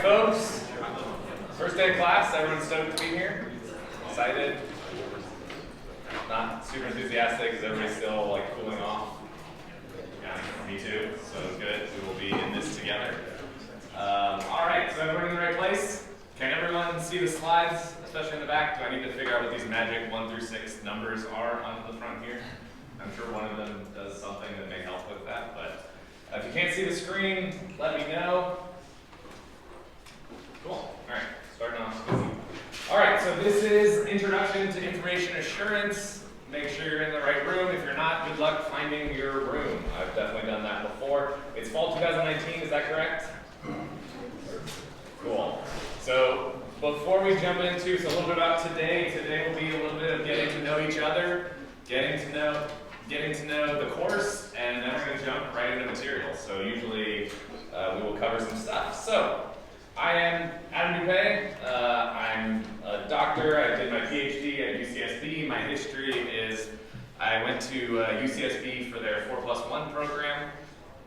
folks. First day of class. Everyone's stoked to be here. Excited. Not super enthusiastic because everybody's still like cooling off. Yeah, me too. So it's good. We will be in this together. All right. So everyone in the right place? Can everyone see the slides, especially in the back? Do I need to figure out what these magic 1 through 6 numbers are on the front here? I'm sure one of them does something that may help with that, but if you can't see the screen, let me know. Cool. All right, starting off easy. All right, so this is Introduction to Information Assurance. Make sure you're in the right room. If you're not, good luck finding your room. I've definitely done that before. It's fall 2019, is that correct? Cool. So before we jump into a little bit about today will be a little bit of getting to know each other, getting to know the course, and then we're going to jump right into material. So usually we will cover some stuff. So I am Adam Dupay. I'm a doctor. I did my PhD at UCSB. My history is I went to UCSB for their 4+1 program,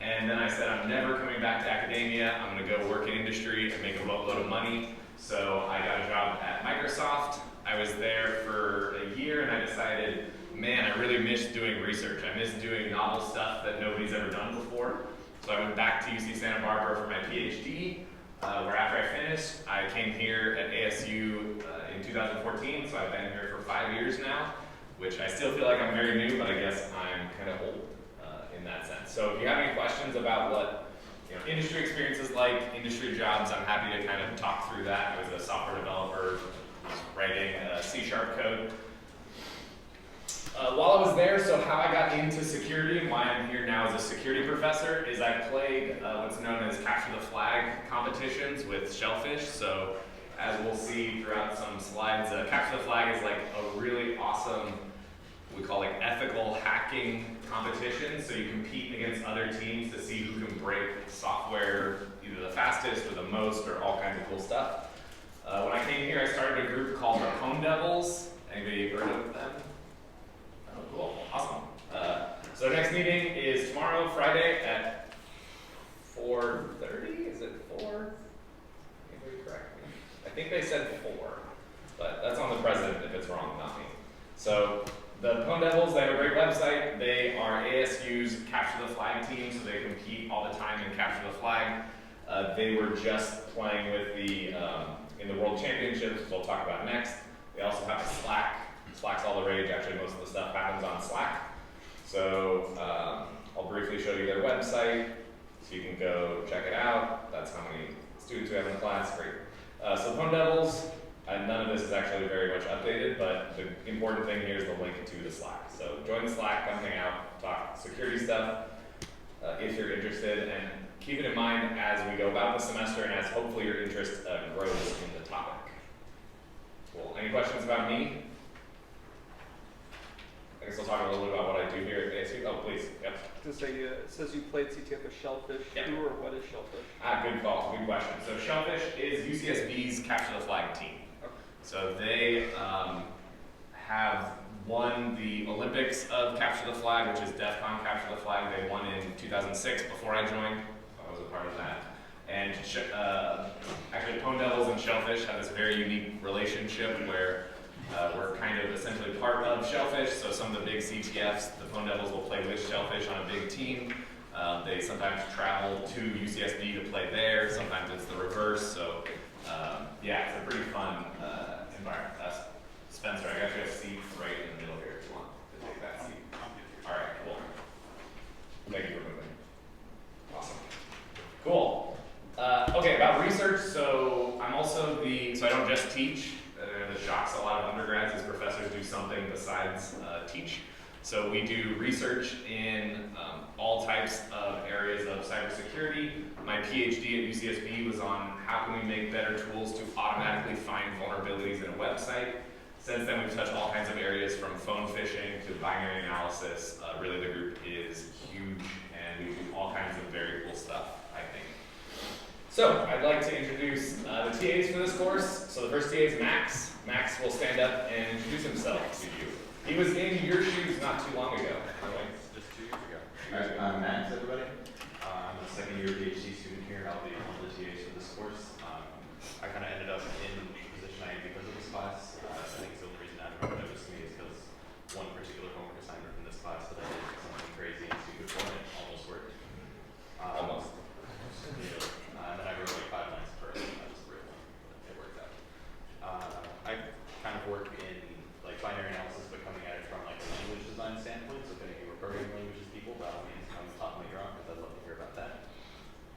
and then I said I'm never coming back to academia. I'm going to go work in industry and make a boatload of money. So I got a job at Microsoft. I was there for a year, and I decided, man, I really miss doing research. I miss doing novel stuff that nobody's ever done before. So I went back to UC Santa Barbara for my PhD, where after I finished, I came here at ASU in 2014, so I've been here for 5 years now, which I still feel like I'm very new, but I guess I'm kind of old in that sense. So if you have any questions about what industry experience is like, industry jobs, I'm happy to kind of talk through that. I was a software developer writing C# code. While I was there, so how I got into security and why I'm here now as a security professor is I played what's known as capture the flag competitions with Shellfish. So as we'll see throughout some slides, capture the flag is like a really awesome, we call it ethical hacking competition. So you compete against other teams to see who can break software either the fastest or the most or all kinds of cool stuff. When I came here, I started a group called the Devils. Anybody heard of them? Oh, cool. Awesome. So our next meeting is tomorrow, Friday at 4:30? Is it 4? Anybody correct me? I think they said 4, but that's on the president if it's wrong, not me. So the Pwn Devils, they have a great website. They are ASU's Capture the Flag team, so they compete all the time in Capture the Flag. They were just playing with the in the World Championships, which we'll talk about next. They also have a Slack. Slack's all the rage. Actually, most of the stuff happens on Slack. So I'll briefly show you their website, so you can go check it out. That's how many students we have in the class. Great. So Pwn Devils, none of this is actually very much updated, but the important thing here is the link to the Slack. So join the Slack, come hang out, talk security stuff if you're interested, and keep it in mind as we go about the semester and as hopefully your interest grows in the topic. Cool. Any questions about me? I guess I'll talk a little bit about what I do here at ASU. Oh, please. Yep. To say, it says you played CTF with Shellfish. Yep. Who or what is Shellfish? Good call. Good question. So Shellfish is UCSB's Capture the Flag team. Okay. So they have won the Olympics of Capture the Flag, which is DEFCON Capture the Flag. They won in 2006 before I joined. So I was a part of that. And actually, Pwn Devils and Shellfish have this very unique relationship where we're kind of essentially part of Shellfish, so some of the big CTFs, the Pwn Devils will play with Shellfish on a big team. They sometimes travel to UCSB to play there, sometimes it's the reverse, so yeah, it's a pretty fun environment. Spencer, I got you a seat right in the middle here if you want to take that seat. All right, cool. Thank you for moving. Awesome. Cool. Okay, about research, so I'm also so I don't just teach. That shocks a lot of undergrads is professors do something besides teach. So we do research in all types of areas of cybersecurity. My PhD at UCSB was on how can we make better tools to automatically find vulnerabilities in a website. Since then we've touched all kinds of areas from phone phishing to binary analysis. Really the group is huge and we do all kinds of very cool stuff, I think. So I'd like to introduce the TAs for this course. So the first TA is Max. Max will stand up and introduce himself to you. He was in your shoes not too long ago. Just 2 years ago. All right, Max, everybody. I'm a second-year PhD student here. I'll be one of the TAs for this course. I kind of ended up in the position I am because of this class. I think the only reason everyone noticed me is because one particular homework assignment from this class that I did something crazy and stupid for and it almost worked. Almost. And then I wrote like 5 lines per and that was the real one, but it worked out. I kind of work in like binary analysis, but coming at it from like a language design standpoint. So if any of you are programming languages people, by all means come talk me wrong because I'd love to hear about that.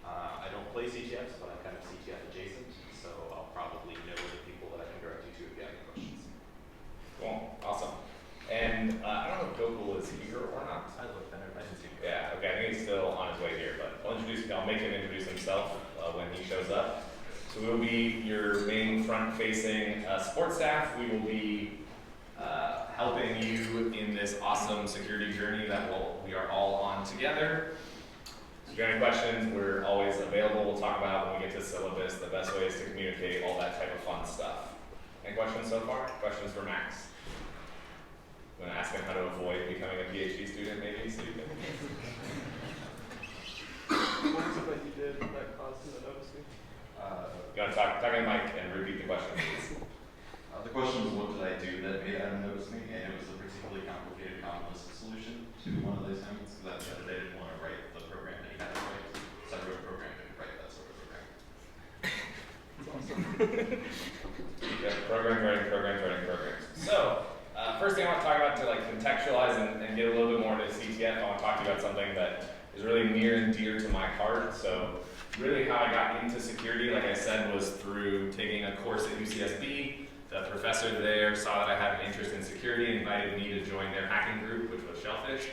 I don't play CTFs, but I'm kind of CTF adjacent, so I'll probably know the people that I can direct you to if you have any questions. Cool, awesome. And I don't know if Gokul is here or not. I looked at it, I didn't see it. Yeah, okay, I think he's still on his way here, but I'll make him introduce himself when he shows up. So we will be your main front-facing support staff. We will be helping you in this awesome security journey that we are all on together. So if you have any questions, we're always available. We'll talk about when we get to syllabus, the best ways to communicate, all that type of fun stuff. Any questions so far? Questions for Max? I'm going to ask him how to avoid becoming a PhD student, maybe, so you can. What was it that you did that caused him to notice me? You want to talk to the mic and repeat the question, please? The question was, what did I do that made Adam notice me? And it was a particularly complicated complex solution to one of the assignments because they didn't want to write the program that he had to write. So I wrote a program that could write that sort of program. That's awesome. Yeah, programs. So, first thing I want to talk about to like contextualize and get a little bit more into CTF, I want to talk to you about something that is really near and dear to my heart. So, really how I got into security, like I said, was through taking a course at UCSB. The professor there saw that I had an interest in security and invited me to join their hacking group, which was Shellfish.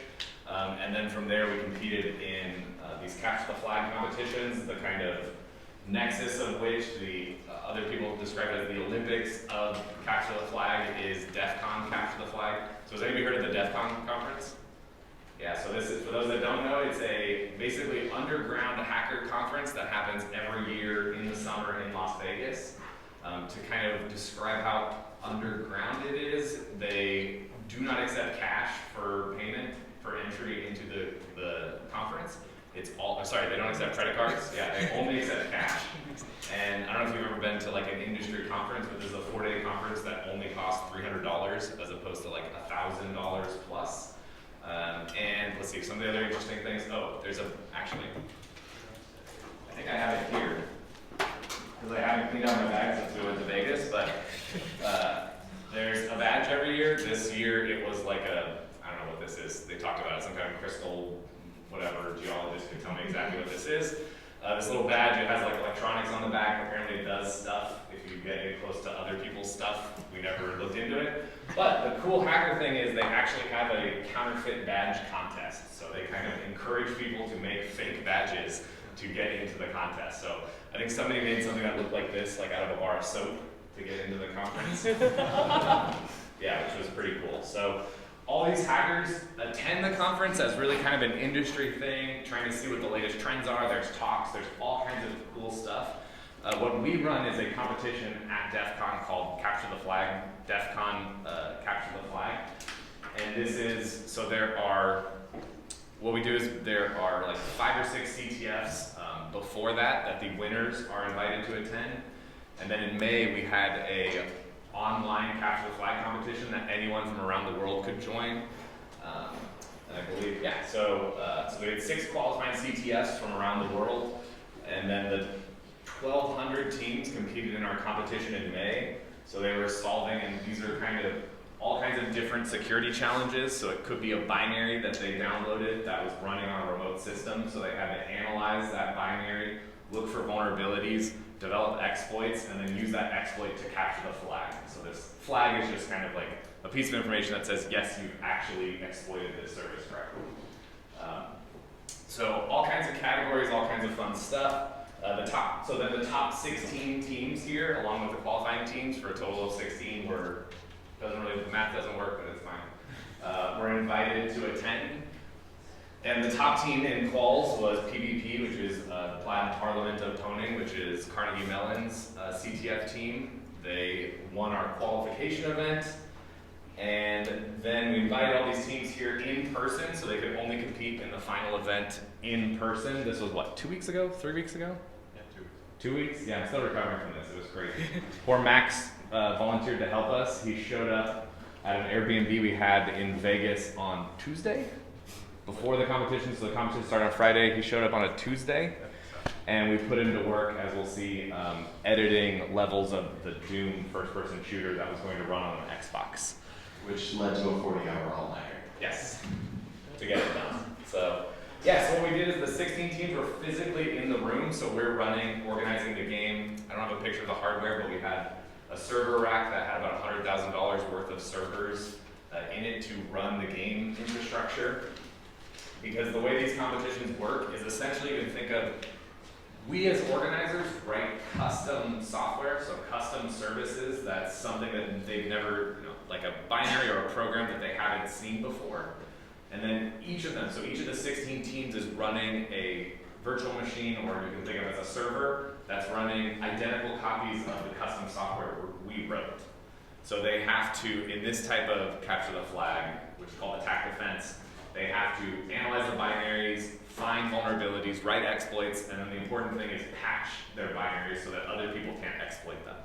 And then from there, we competed in these capture the flag competitions, the kind of nexus of which the other people describe as the Olympics of capture the flag is DEFCON capture the flag. So has anybody heard of the DEFCON conference? Yeah, so this is, for those that don't know, it's a basically underground hacker conference that happens every year in the summer in Las Vegas. To kind of describe how underground it is, they do not accept cash for payment for entry into the conference. It's all, sorry, they don't accept credit cards. Yeah, they only accept cash. And I don't know if you've ever been to like an industry conference, but there's a 4-day conference that only costs $300 as opposed to like $1,000 plus. And let's see, some of the other interesting things. Oh, there's actually, I think I have it here. Because I haven't cleaned out my bag since we went to Vegas, but there's a badge every year. This year it was like a, I don't know what this is. They talked about it, some kind of crystal, whatever, geologist could tell me exactly what this is. This little badge, it has like electronics on the back. Apparently it does stuff if you get it close to other people's stuff. We never looked into it. But the cool hacker thing is they actually have a counterfeit badge contest. So they kind of encourage people to make fake badges to get into the contest. So I think somebody made something that looked like this, like out of a bar of soap to get into the conference. Yeah, which was pretty cool. So all these hackers attend the conference as really kind of an industry thing, trying to see what the latest trends are. There's talks, there's all kinds of cool stuff. What we run is a competition at DEFCON called Capture the Flag, DEFCON Capture the Flag. And this is, so there are, what we do is there are like 5 or 6 CTFs before that the winners are invited to attend. And then in May we had a online capture the flag competition that anyone from around the world could join. And I believe, yeah, so we had 6 qualifying CTFs from around the world. And then the 1,200 teams competed in our competition in May. So they were solving, and these are kind of all kinds of different security challenges. So it could be a binary that they downloaded that was running on a remote system. So they had to analyze that binary, look for vulnerabilities, develop exploits, and then use that exploit to capture the flag. So this flag is just kind of like a piece of information that says, yes, you've actually exploited this service correctly. So all kinds of categories, all kinds of fun stuff. The top 16 teams here, along with the qualifying teams for a total of 16, the math doesn't work, but it's fine. We're invited to attend. And the top team in quals was PvP, which is Plaid Parliament of Toning, which is Carnegie Mellon's CTF team. They won our qualification event. And then we invited all these teams here in person, so they could only compete in the final event in person. This was what, 2 weeks ago? 3 weeks ago? Yeah, 2 weeks. 2 weeks? Yeah, I'm still recovering from this. It was crazy. Poor Max volunteered to help us. He showed up at an Airbnb we had in Vegas on Tuesday before the competition. So the competition started on Friday. He showed up on a Tuesday, and we put him to work, as we'll see, editing levels of the Doom first-person shooter that was going to run on an Xbox. Which led to a 40-hour all-nighter. Yes, to get it done. So, yeah, so what we did is the 16 teams were physically in the room, so we're organizing the game. I don't have a picture of the hardware, but we had a server rack that had about $100,000 worth of servers in it to run the game infrastructure. Because the way these competitions work is essentially you can think of, we as organizers write custom software, so custom services. That's something that they've never, like a binary or a program that they haven't seen before. And then each of them, so each of the 16 teams is running a virtual machine, or you can think of it as a server, that's running identical copies of the custom software we wrote. So they have to, in this type of capture the flag, which is called attack defense, they have to analyze the binaries, find vulnerabilities, write exploits, and then the important thing is patch their binaries so that other people can't exploit them.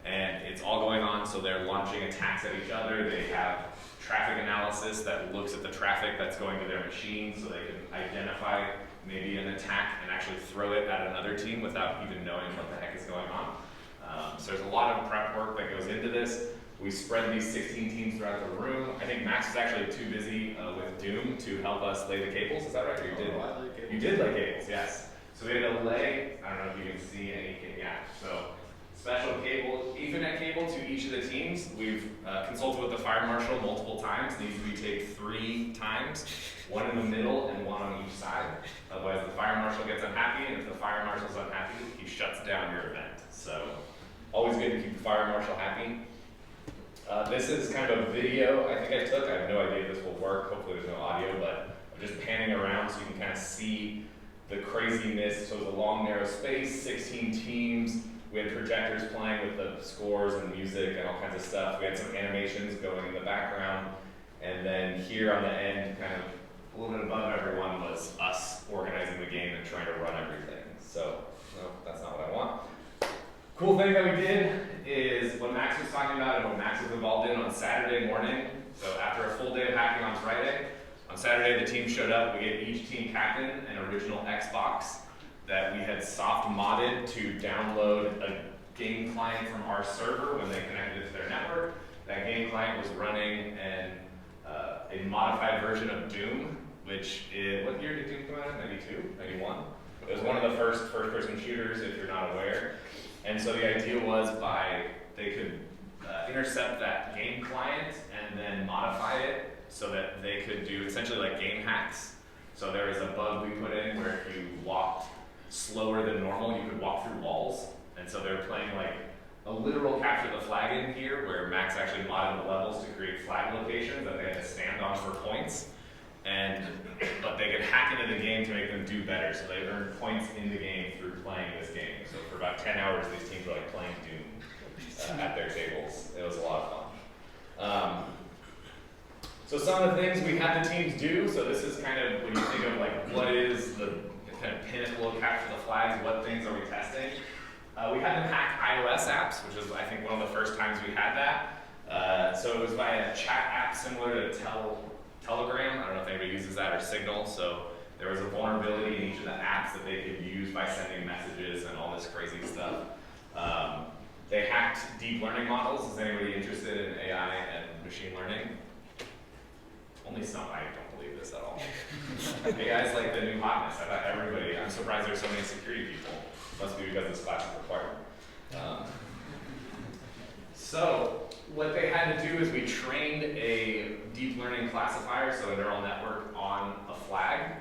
And it's all going on, so they're launching attacks at each other. They have traffic analysis that looks at the traffic that's going to their machine so they can identify maybe an attack and actually throw it at another team without even knowing what the heck is going on. So there's a lot of prep work that goes into this. We spread these 16 teams throughout the room. I think Max is actually too busy with Doom to help us lay the cables. Is that right? Or you did? I lay cables. You did lay cables, yes. So we had to lay, I don't know if you can see anything, yeah. So special cable, Ethernet cable to each of the teams. We've consulted with the fire marshal multiple times. These we take 3 times, 1 in the middle and 1 on each side. Otherwise the fire marshal gets unhappy, and if the fire marshal's unhappy, he shuts down your event. So always good to keep the fire marshal happy. This is kind of a video I think I took. I have no idea if this will work. Hopefully there's no audio, but I'm just panning around so you can kind of see the craziness. So it's a long, narrow space, 16 teams. We had projectors playing with the scores and music and all kinds of stuff. We had some animations going in the background. And then here on the end, kind of a little bit above everyone, was us organizing the game and trying to run everything. So, no, that's not what I want. Cool thing that we did is what Max was talking about and what Max was involved in on Saturday morning. So after a full day of hacking on Friday, on Saturday the team showed up. We gave each team captain an original Xbox that we had soft modded to download a game client from our server when they connected it to their network. That game client was running a modified version of Doom, which is, what year did Doom come out in? 92? 91? It was one of the first first-person shooters, if you're not aware. And so the idea was they could intercept that game client and then modify it so that they could do essentially like game hacks. So there was a bug we put in where if you walked slower than normal, you could walk through walls. And so they're playing like a literal capture the flag in here where Max actually modded the levels to create flag locations that they had to stand on for points. But they could hack into the game to make them do better. So they earned points in the game through playing this game. So for about 10 hours, these teams were like playing Doom at their tables. It was a lot of fun. So some of the things we had the teams do. So this is kind of when you think of like what is the kind of pinnacle of capture the flags, what things are we testing? We had them hack iOS apps, which is I think one of the first times we had that. So it was by a chat app similar to Telegram. I don't know if anybody uses that, or Signal. So there was a vulnerability in each of the apps that they could use by sending messages and all this crazy stuff. They hacked deep learning models. Is anybody interested in AI and machine learning? Only some. I don't believe this at all. AI is like the new hotness. I thought everybody, I'm surprised there's so many security people. Must be because this class is required. So what they had to do is we trained a deep learning classifier, so a neural network, on a flag,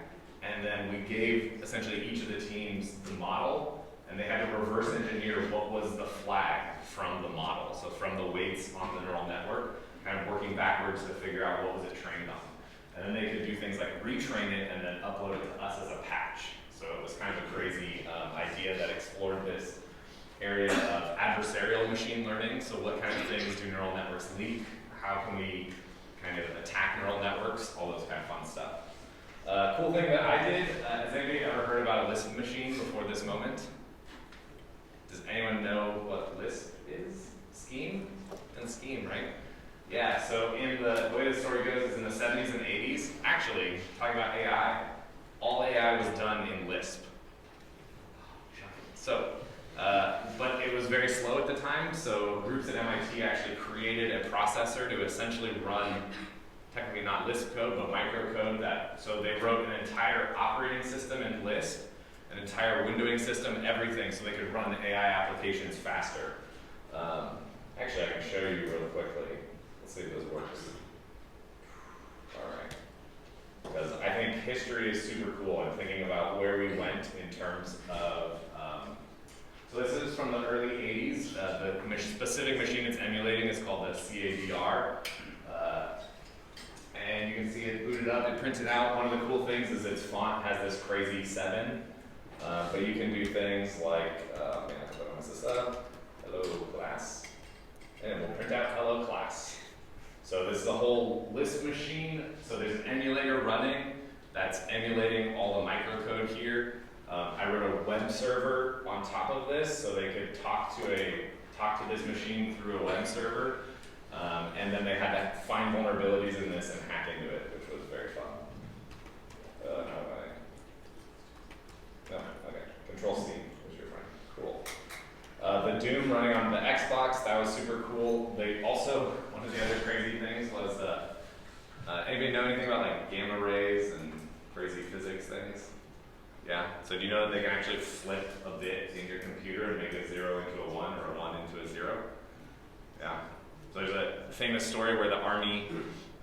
and then we gave essentially each of the teams the model, and they had to reverse engineer what was the flag from the model, so from the weights on the neural network, kind of working backwards to figure out what was it trained on. And then they could do things like retrain it and then upload it to us as a patch. So it was kind of a crazy idea that explored this area of adversarial machine learning. So what kind of things do neural networks leak? How can we kind of attack neural networks? All those kind of fun stuff. Cool thing that I did, has anybody ever heard about a Lisp machine before this moment? was very slow at the time, so groups at MIT actually created a processor to essentially run, technically not Lisp code, but microcode so they wrote an entire operating system in Lisp, an entire windowing system, everything, so they could run AI applications faster. Actually, I can show you real quickly. Let's see if this works. All right. Because I think history is super cool. I'm thinking about where we went in terms of, so this is from the early 80s. The specific machine it's emulating is called the CADR. And you can see it booted up, it printed out. One of the cool things is its font has this crazy 7. But you can do things like, man, I have to mess this up. Hello class. And it will print out hello class. So this is the whole Lisp machine. So there's an emulator running that's emulating all the microcode here. I wrote a web server on top of this so they could talk to this machine through a web server. And then they had to find vulnerabilities in this and hack into it, which was very fun. No, okay. Control C was your friend. Cool. The Doom running on the Xbox, that was super cool. They also, one of the other crazy things was, anybody know anything about like gamma rays and crazy physics things? Yeah? So do you know that they can actually flip a bit in your computer and make a 0 into a 1 or a 1 into a 0? Yeah. So there's a famous story where the Army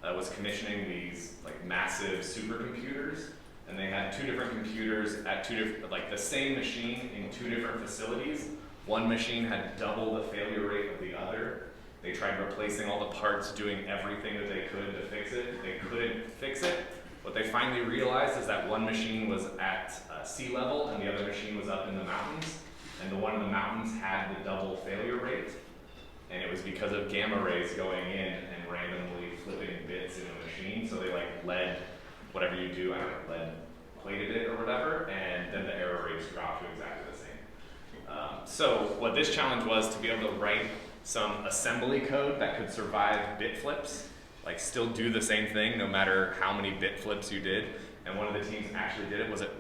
was commissioning these like massive supercomputers, and they had 2 different computers at 2 different, like the same machine in 2 different facilities. One machine had double the failure rate of the other. They tried replacing all the parts, doing everything that they could to fix it. They couldn't fix it. What they finally realized is that one machine was at sea level and the other machine was up in the mountains. And the one in the mountains had the double failure rate. And it was because of gamma rays going in and randomly flipping bits in the machine. So they like lead, whatever you do, I don't know, lead plated it or whatever, and then the error rates dropped to exactly the same. So what this challenge was to be able to write some assembly code that could survive bit flips, like still do the same thing no matter how many bit flips you did. And one of the teams actually did it. Was it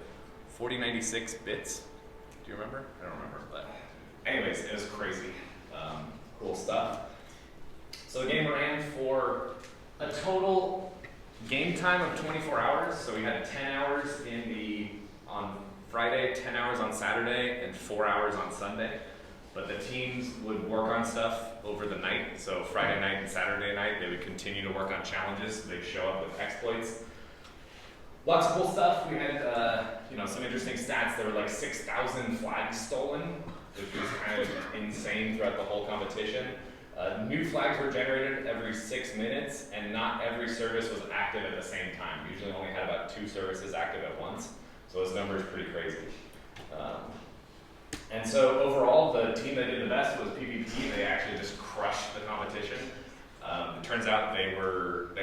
4096 bits? Do you remember? I don't remember, but anyways, it was crazy. Cool stuff. So the game ran for a total game time of 24 hours. So we had 10 hours on Friday, 10 hours on Saturday, and 4 hours on Sunday. But the teams would work on stuff over the night. So Friday night and Saturday night, they would continue to work on challenges. They'd show up with exploits. Lots of cool stuff. We had some interesting stats. There were like 6,000 flags stolen, which was kind of insane throughout the whole competition. New flags were generated every 6 minutes, and not every service was active at the same time. We usually only had about 2 services active at once, so those numbers are pretty crazy. And so overall, the team that did the best was PvP. They actually just crushed the competition. It turns out they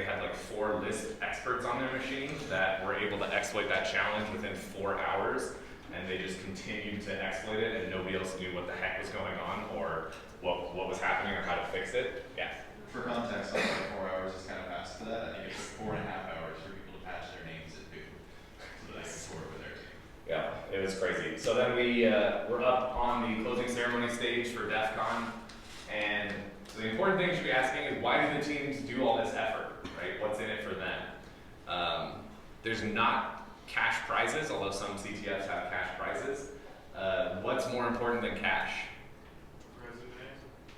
had like 4 Lisp experts on their machine that were able to exploit that challenge within 4 hours, and they just continued to exploit it, and nobody else knew what the heck was going on or what was happening or how to fix it. Yeah. For context, like 4 hours is kind of fast for that. I think it took 4.5 hours for people to patch their names at Doom so that they could score with their team. Yeah, it was crazy. So then we were up on the closing ceremony stage for DEFCON, and so the important thing you should be asking is, why do the teams do all this effort, right? What's in it for them? There's not cash prizes, although some CTFs have cash prizes. What's more important than cash?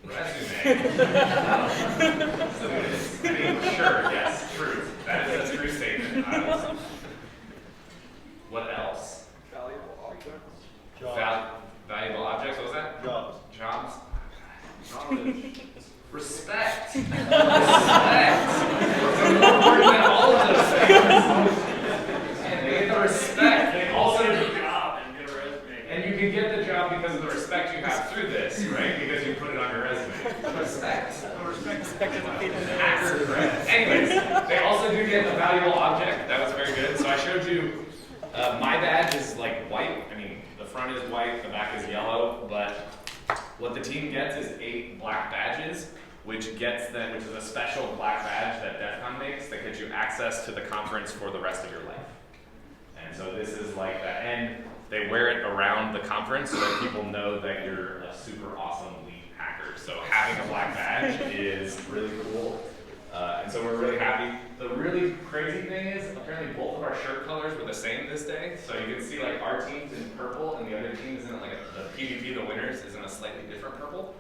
Resume. So sure, yes, true. That is a true statement. What else? Valuable objects. Valuable objects, what was that? Jobs. Jobs? Respect. Respect. It's more important than all of those things. And they get the respect. They also get a job and get a resume. And you can get the job because of the respect you have through this, right? Because you put it on your resume. Respect. Anyways, they also do get a valuable object. That was very good. So I showed you, my badge is like white. I mean, the front is white, the back is yellow, but what the team gets is 8 black badges, which is a special black badge that DEFCON makes that gets you access to the conference for the rest of your life. And so this is like that. And they wear it around the conference so that people know that you're a super awesome lead hacker. So having a black badge is really cool. And so we're really happy. The really crazy thing is apparently both of our shirt colors were the same this day. So you can see like our team's in purple and the other team is in like the PvP, the winners, is in a slightly different purple.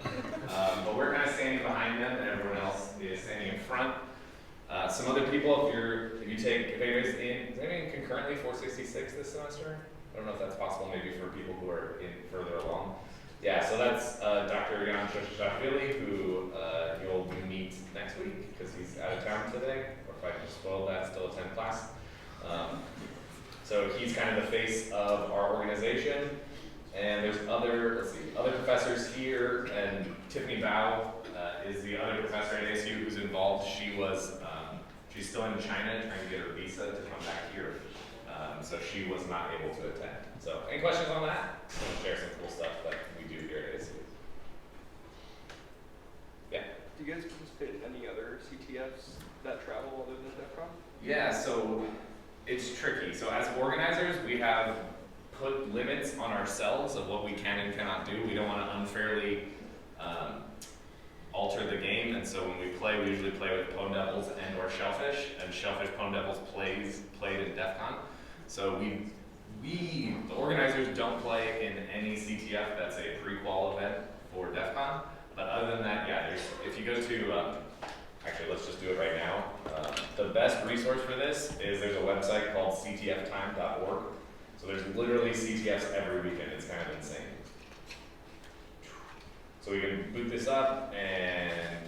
But we're kind of standing behind them and everyone else is standing in front. Some other people, if anybody's is anyone concurrently 466 this semester? I don't know if that's possible maybe for people who are in further along. Yeah, so that's Dr. Jan Shoshashvili, who you'll meet next week because he's out of town today, or if I can spoil that, still attend class. So he's kind of the face of our organization. And there's other professors here, and Tiffany Bao is the other professor at ASU who's involved. She's still in China trying to get her visa to come back here. So she was not able to attend. So any questions on that? I'm going to share some cool stuff that we do here at ASU. Yeah? Do you guys participate in any other CTFs that travel other than DEFCON? Yeah, so it's tricky. So as organizers, we have put limits on ourselves of what we can and cannot do. We don't want to unfairly alter the game, and so when we play, we usually play with Pwn Devils and or Shellfish, and Shellfish Pwn Devils played in DEFCON. So the organizers don't play in any CTF that's a pre-qual event for DEFCON, but other than that, yeah, if you go to, actually let's just do it right now. The best resource for this is there's a website called ctftime.org. So there's literally CTFs every weekend. It's kind of insane. So we can boot this up, and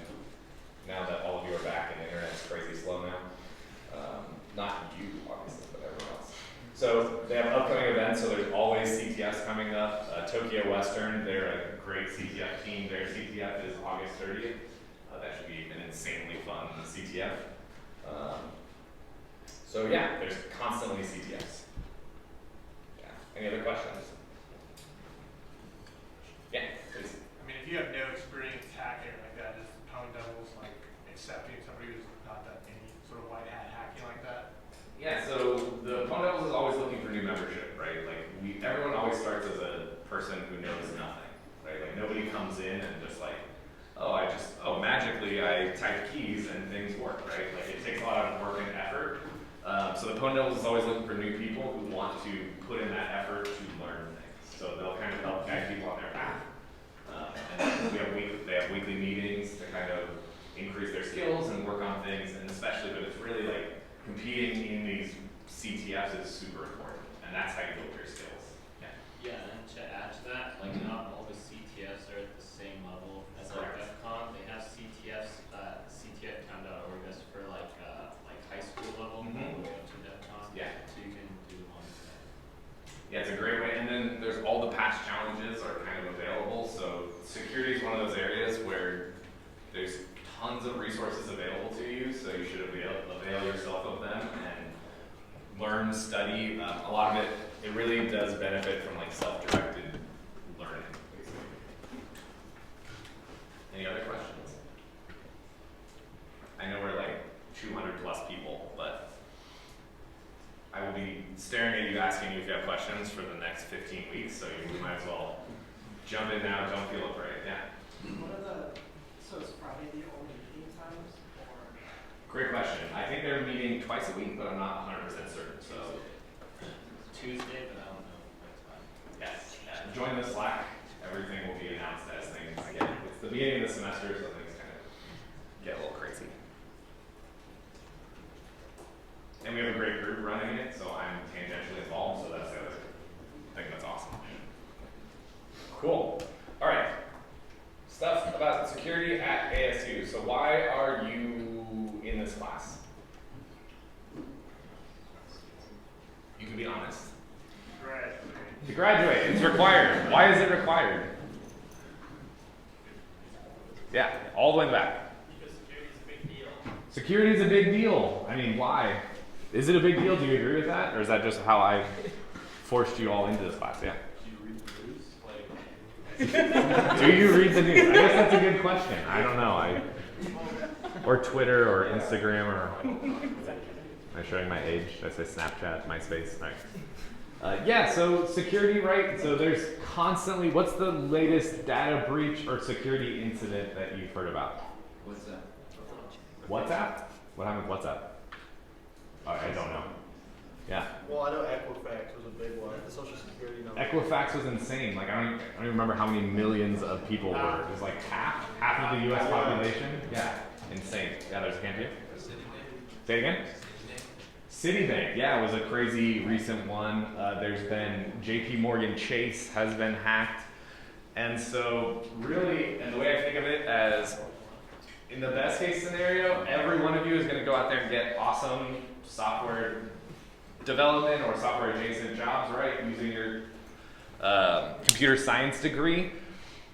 now that all of you are back and the internet's crazy slow now, not you obviously, but everyone else. So they have upcoming events, so there's always CTFs coming up. Tokyo Western, they're a great CTF team. Their CTF is August 30th. That should be an insanely fun CTF. So yeah, there's constantly CTFs. Yeah. Any other questions? Yeah, please. I mean, if you have no experience hacking like that, is Pwn Devils like accepting somebody who's not that any sort of white hat hacking like that? Yeah, so the Pwn Devils is always looking for new membership, right? Like everyone always starts as a person who knows nothing, right? Like nobody comes in and just like, magically I type keys and things work, right? Like it takes a lot of work and effort. So the Pwn Devils is always looking for new people who want to put in that effort to learn things. So they'll kind of help guide people on their path. And they have weekly meetings to kind of increase their skills and work on things, and especially, but it's really like competing in these CTFs is super important, and that's how you build your skills. Yeah. Yeah, and to add to that, like not all the CTFs are at the same level as like DEFCON. They have CTFs, CTFtime.org is for like high school level, all the way up to DEFCON. Yeah. So you can do one. Yeah, it's a great way. And then there's all the patch challenges are kind of available. So security is one of those areas where there's tons of resources available to you. So you should avail yourself of them and learn, study. A lot of it really does benefit from like self-directed learning, basically. Any other questions? I know we're like 200 plus people, but I will be staring at you, asking you if you have questions for the next 15 weeks, so you might as well jump in now, don't feel afraid. Yeah? So is Friday the only meeting times? Or? Great question. I think they're meeting twice a week, but I'm not 100% certain, so. Tuesday, but I don't know what time. Yes. Join the Slack. Everything will be announced as things get. It's the beginning of the semester, so things kind of get a little crazy. And we have a great group running it, so I'm tangentially involved, so that's the other thing that's awesome. Cool. All right. Stuff about security at ASU. So why are you in this class? You can be honest. To graduate. It's required. Why is it required? Yeah, all the way back. Because security is a big deal. Security is a big deal. I mean, why? Is it a big deal? Do you agree with that? Or is that just how I forced you all into this class? Yeah. Do you read the news? Do you read the news? I guess that's a good question. I don't know. Or Twitter or Instagram or... Am I showing my age? Should I say Snapchat, MySpace? All right. Yeah, so security, right? So there's constantly, what's the latest data breach or security incident that you've heard about? What's that? WhatsApp? What happened with WhatsApp? Oh, I don't know. Yeah. Well, I know Equifax was a big one. The social security number. Equifax was insane. Like I don't even remember how many millions of people were. It was like half of the U.S. population. Yeah, insane. Yeah, there's a hand here. Say it again. Citibank. Yeah, it was a crazy recent one. There's been J.P. Morgan Chase has been hacked, and so really, and the way I think of it as, in the best case scenario, every one of you is going to go out there and get awesome software development or software adjacent jobs, right, using your computer science degree.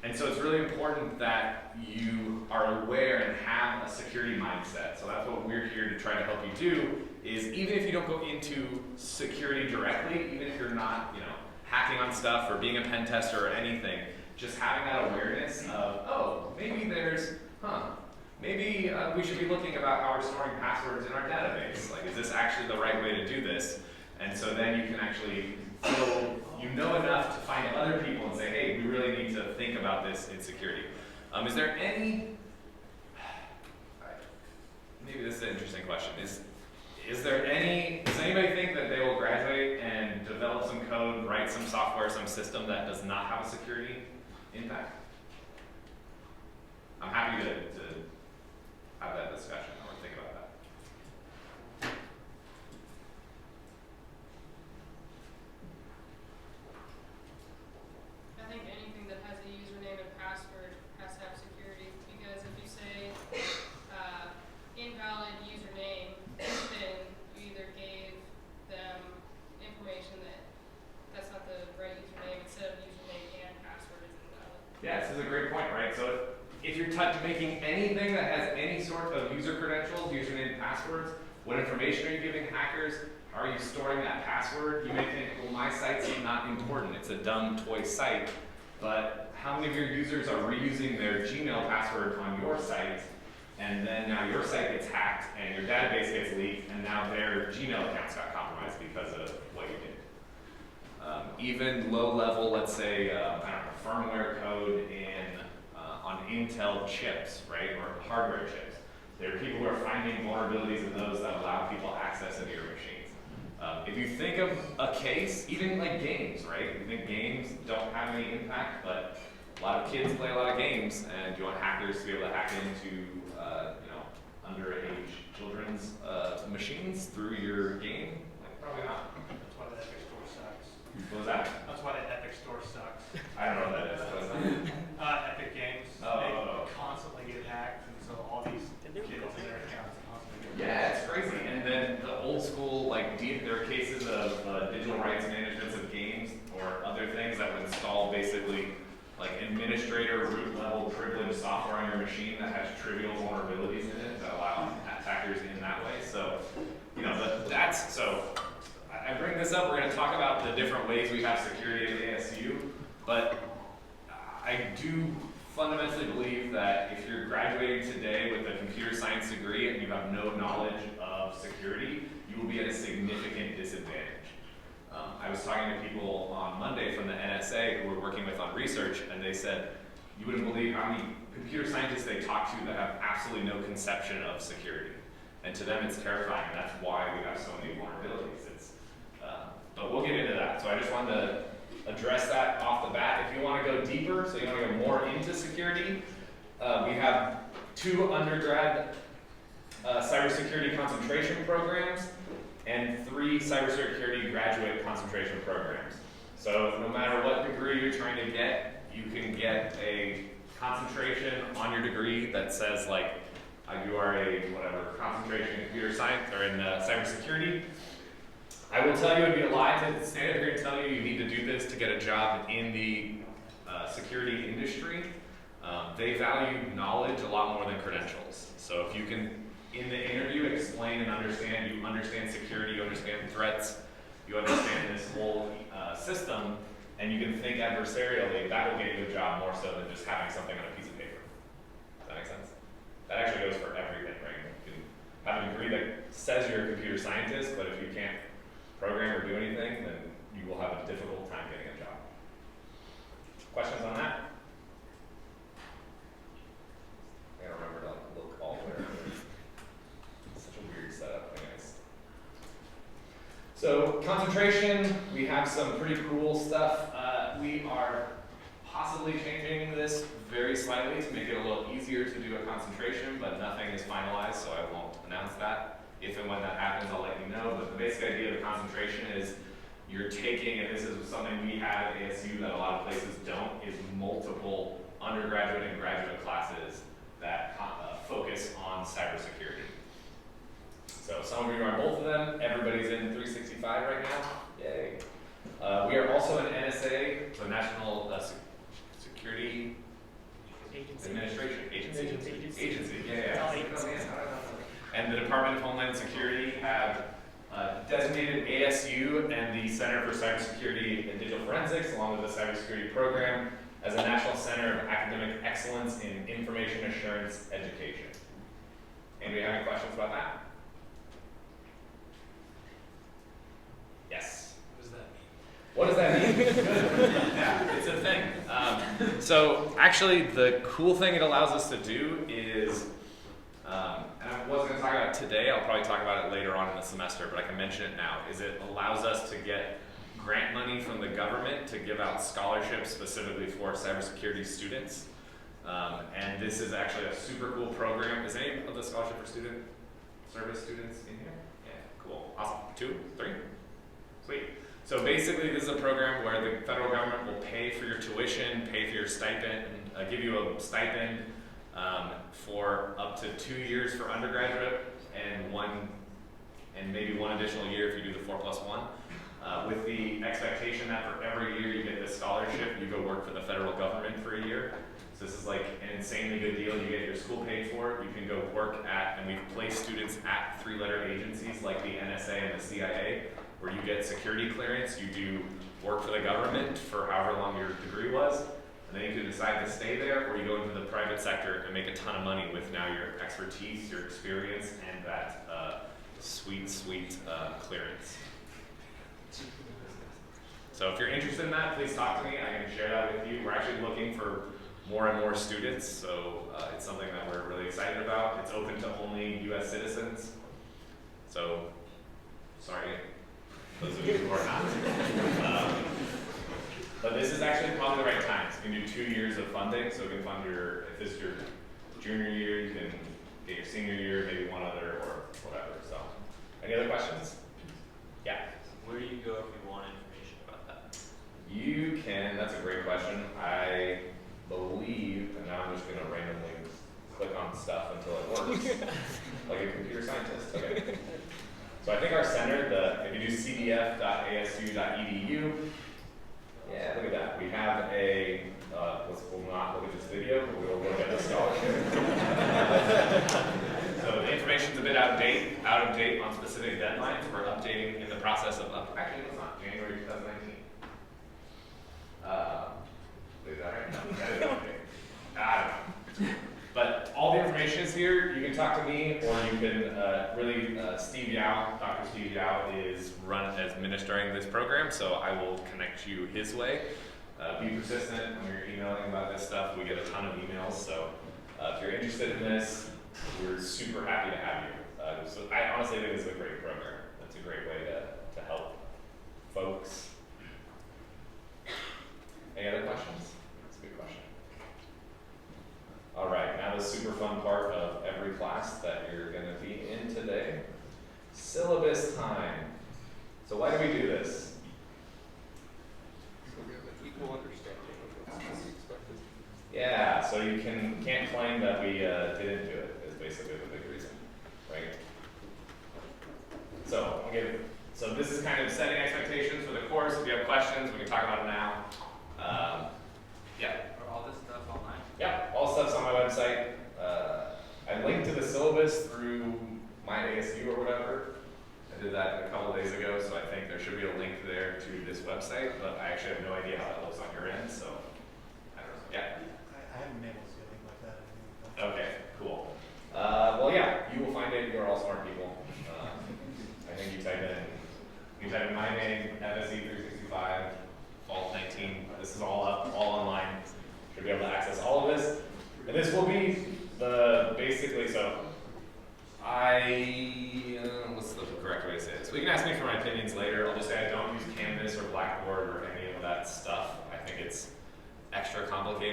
And so it's really important that you are aware and have a security mindset. So that's what we're here to try to help you do, is even if you don't go into security directly, even if you're not, hacking on stuff or being a pen tester or anything, just having that awareness of, oh, maybe there's, maybe we should be looking about how we're storing passwords in our database. Like, is this actually the right way to do this? And so then you can actually feel you know enough to find other people and say, hey, we really need to think about this in security. Is there any, maybe this is an interesting question, does anybody think that they will graduate and develop some code, write some software, some system that does not have a security impact? I'm happy to have that discussion or think about that. I think anything that has a username and password has to have security, because if you say invalid username, then you either gave them information that's not the right username instead of username and password is invalid. Yeah, this is a great point, right? So if you're making anything that has any sort of user credentials, username, passwords, what information are you giving hackers? How are you storing that password? You may think, well, my site's not important. It's a dumb toy site. But how many of your users are reusing their Gmail password on your site, and then now your site gets hacked, and your database gets leaked, and now their Gmail accounts got compromised because of what you did? Even low-level, let's say, firmware code on Intel chips, right, or hardware chips. There are people who are finding vulnerabilities in those that allow people access into your machines. If you think of a case, even like games, right? You think games don't have any impact, but a lot of kids play a lot of games, and you want hackers to be able to hack into, underage children's machines through your game? Like, probably not. That's why the Epic Store sucks. What was that? That's why the Epic Store sucks. I don't know what that is. What is that? Epic Games, Oh. they constantly get hacked, and so all these kids in their accounts constantly get Yeah, it's crazy. And then the old school, there are cases of digital rights management of games or other things that would install basically like administrator root level privileged software on your machine that has trivial vulnerabilities in it that allow attackers in that way. So, I bring this up. We're going to talk about the different ways we have security at ASU, but I do fundamentally believe that if you're graduating today with a computer science degree and you have no knowledge of security, you will be at a significant disadvantage. I was talking to people on Monday from the NSA who we're working with on research, and they said, you wouldn't believe how many computer scientists they talk to that have absolutely no conception of security. And to them, it's terrifying, and that's why we have so many vulnerabilities. But we'll get into that. So I just wanted to address that off the bat. If you want to go deeper, so you want to go more into security, we have 2 undergrad cybersecurity concentration programs and 3 cybersecurity graduate concentration programs. So no matter what degree you're trying to get, you can get a concentration on your degree that says like you are a concentration in computer science or in cybersecurity. I will tell you, it'd be a lie to stand here and tell you you need to do this to get a job in the security industry. They value knowledge a lot more than credentials. So if you can, in the interview, explain and understand, you understand security, you understand threats, you understand this whole system, and you can think adversarially, that will get you a job more so than just having something on a piece of paper. Does that make sense? That actually goes for everything, right? You can have a degree that says you're a computer scientist, but if you can't program or do anything, then you will have a difficult time getting a job. Questions on that? I gotta remember to like look all the way around. It's such a weird setup, anyways. So concentration, we have some pretty cool stuff. We are possibly changing this very slightly to make it a little easier to do a concentration, but nothing is finalized, so I won't announce that. If and when that happens, I'll let you know. But the basic idea of the concentration is you're taking, and this is something we have at ASU that a lot of places don't, is multiple undergraduate and graduate classes that focus on cybersecurity. So some of you are both of them. Everybody's in 365 right now. Yay. We are also an NSA, so National Security Administration Agency. Yeah. And the Department of Homeland Security have designated ASU and the Center for Cybersecurity and Digital Forensics, along with the Cybersecurity Program, as a National Center of Academic Excellence in Information Assurance Education. Anybody have any questions about that? Yes. What does that mean? Yeah, it's a thing. So actually, the cool thing it allows us to do is, and I wasn't going to talk about it today, I'll probably talk about it later on in the semester, but I can mention it now, is it allows us to get grant money from the government to give out scholarships specifically for cybersecurity students. And this is actually a super cool program. Is any of the scholarship for student service students in here? Yeah, cool, awesome. 2, 3? Sweet. So basically, this is a program where the federal government will pay for your tuition, pay for your stipend, and give you a stipend for up to 2 years for undergraduate and maybe one additional year if you do the 4+1. With the expectation that for every year you get this scholarship, you go work for the federal government for a year. So this is like an insanely good deal. You get your school paid for. You can go work at, and we've placed students at 3-letter agencies like the NSA and the CIA, where you get security clearance, you do work for the government for however long your degree was, and then you can decide to stay there, or you go into the private sector and make a ton of money with now your expertise, your experience, and that sweet clearance. So if you're interested in that, please talk to me. I can share that with you. We're actually looking for more and more students, so it's something that we're really excited about. It's open to only US citizens. So, sorry, those of you who are not. But this is actually probably the right time. So you can do 2 years of funding, so you can fund your, if this is your junior year, you can get your senior year, maybe one other, or whatever. So, any other questions? Yeah? Where do you go if you want information about that? You can, that's a great question. I believe, and now I'm just gonna randomly click on stuff until it works, like a computer scientist. Okay. So I think our center, if you do cdf.asu.edu, yeah, look at that. We have a, we'll not look at this video, but we'll look at the scholarship. So the information's a bit out of date on specific deadlines. We're updating in the process of, actually it's not, January 2019. Is that right? No, that is updating. I don't know. But all the information is here. You can talk to me, or you can Steve Yao, Dr. Steve Yao is administering this program, so I will connect you his way. Be persistent when you're emailing about this stuff. We get a ton of emails, so if you're interested in this, we're super happy to have you. So I honestly think it's a great program. It's a great way to help folks. Any other questions? That's a good question. All right, now the super fun part of every class that you're going to be in today, syllabus time. So why do we do this? So we have an equal understanding of what's expected. Yeah, so you can't claim that we didn't do it, is basically the big reason, right? So this is kind of setting expectations for the course. If you have questions, we can talk about it now. Yeah. Are all this stuff online? Yeah, all stuff's on my website. I linked to the syllabus through my ASU or whatever. I did that a couple days ago, so I think there should be a link there to this website, but I actually have no idea how that looks on your end, so I don't know. Yeah? I haven't been able to see anything like that. Okay, cool. Well, yeah, you will find it. You're all smart people. I think you type in my name, FSE 365,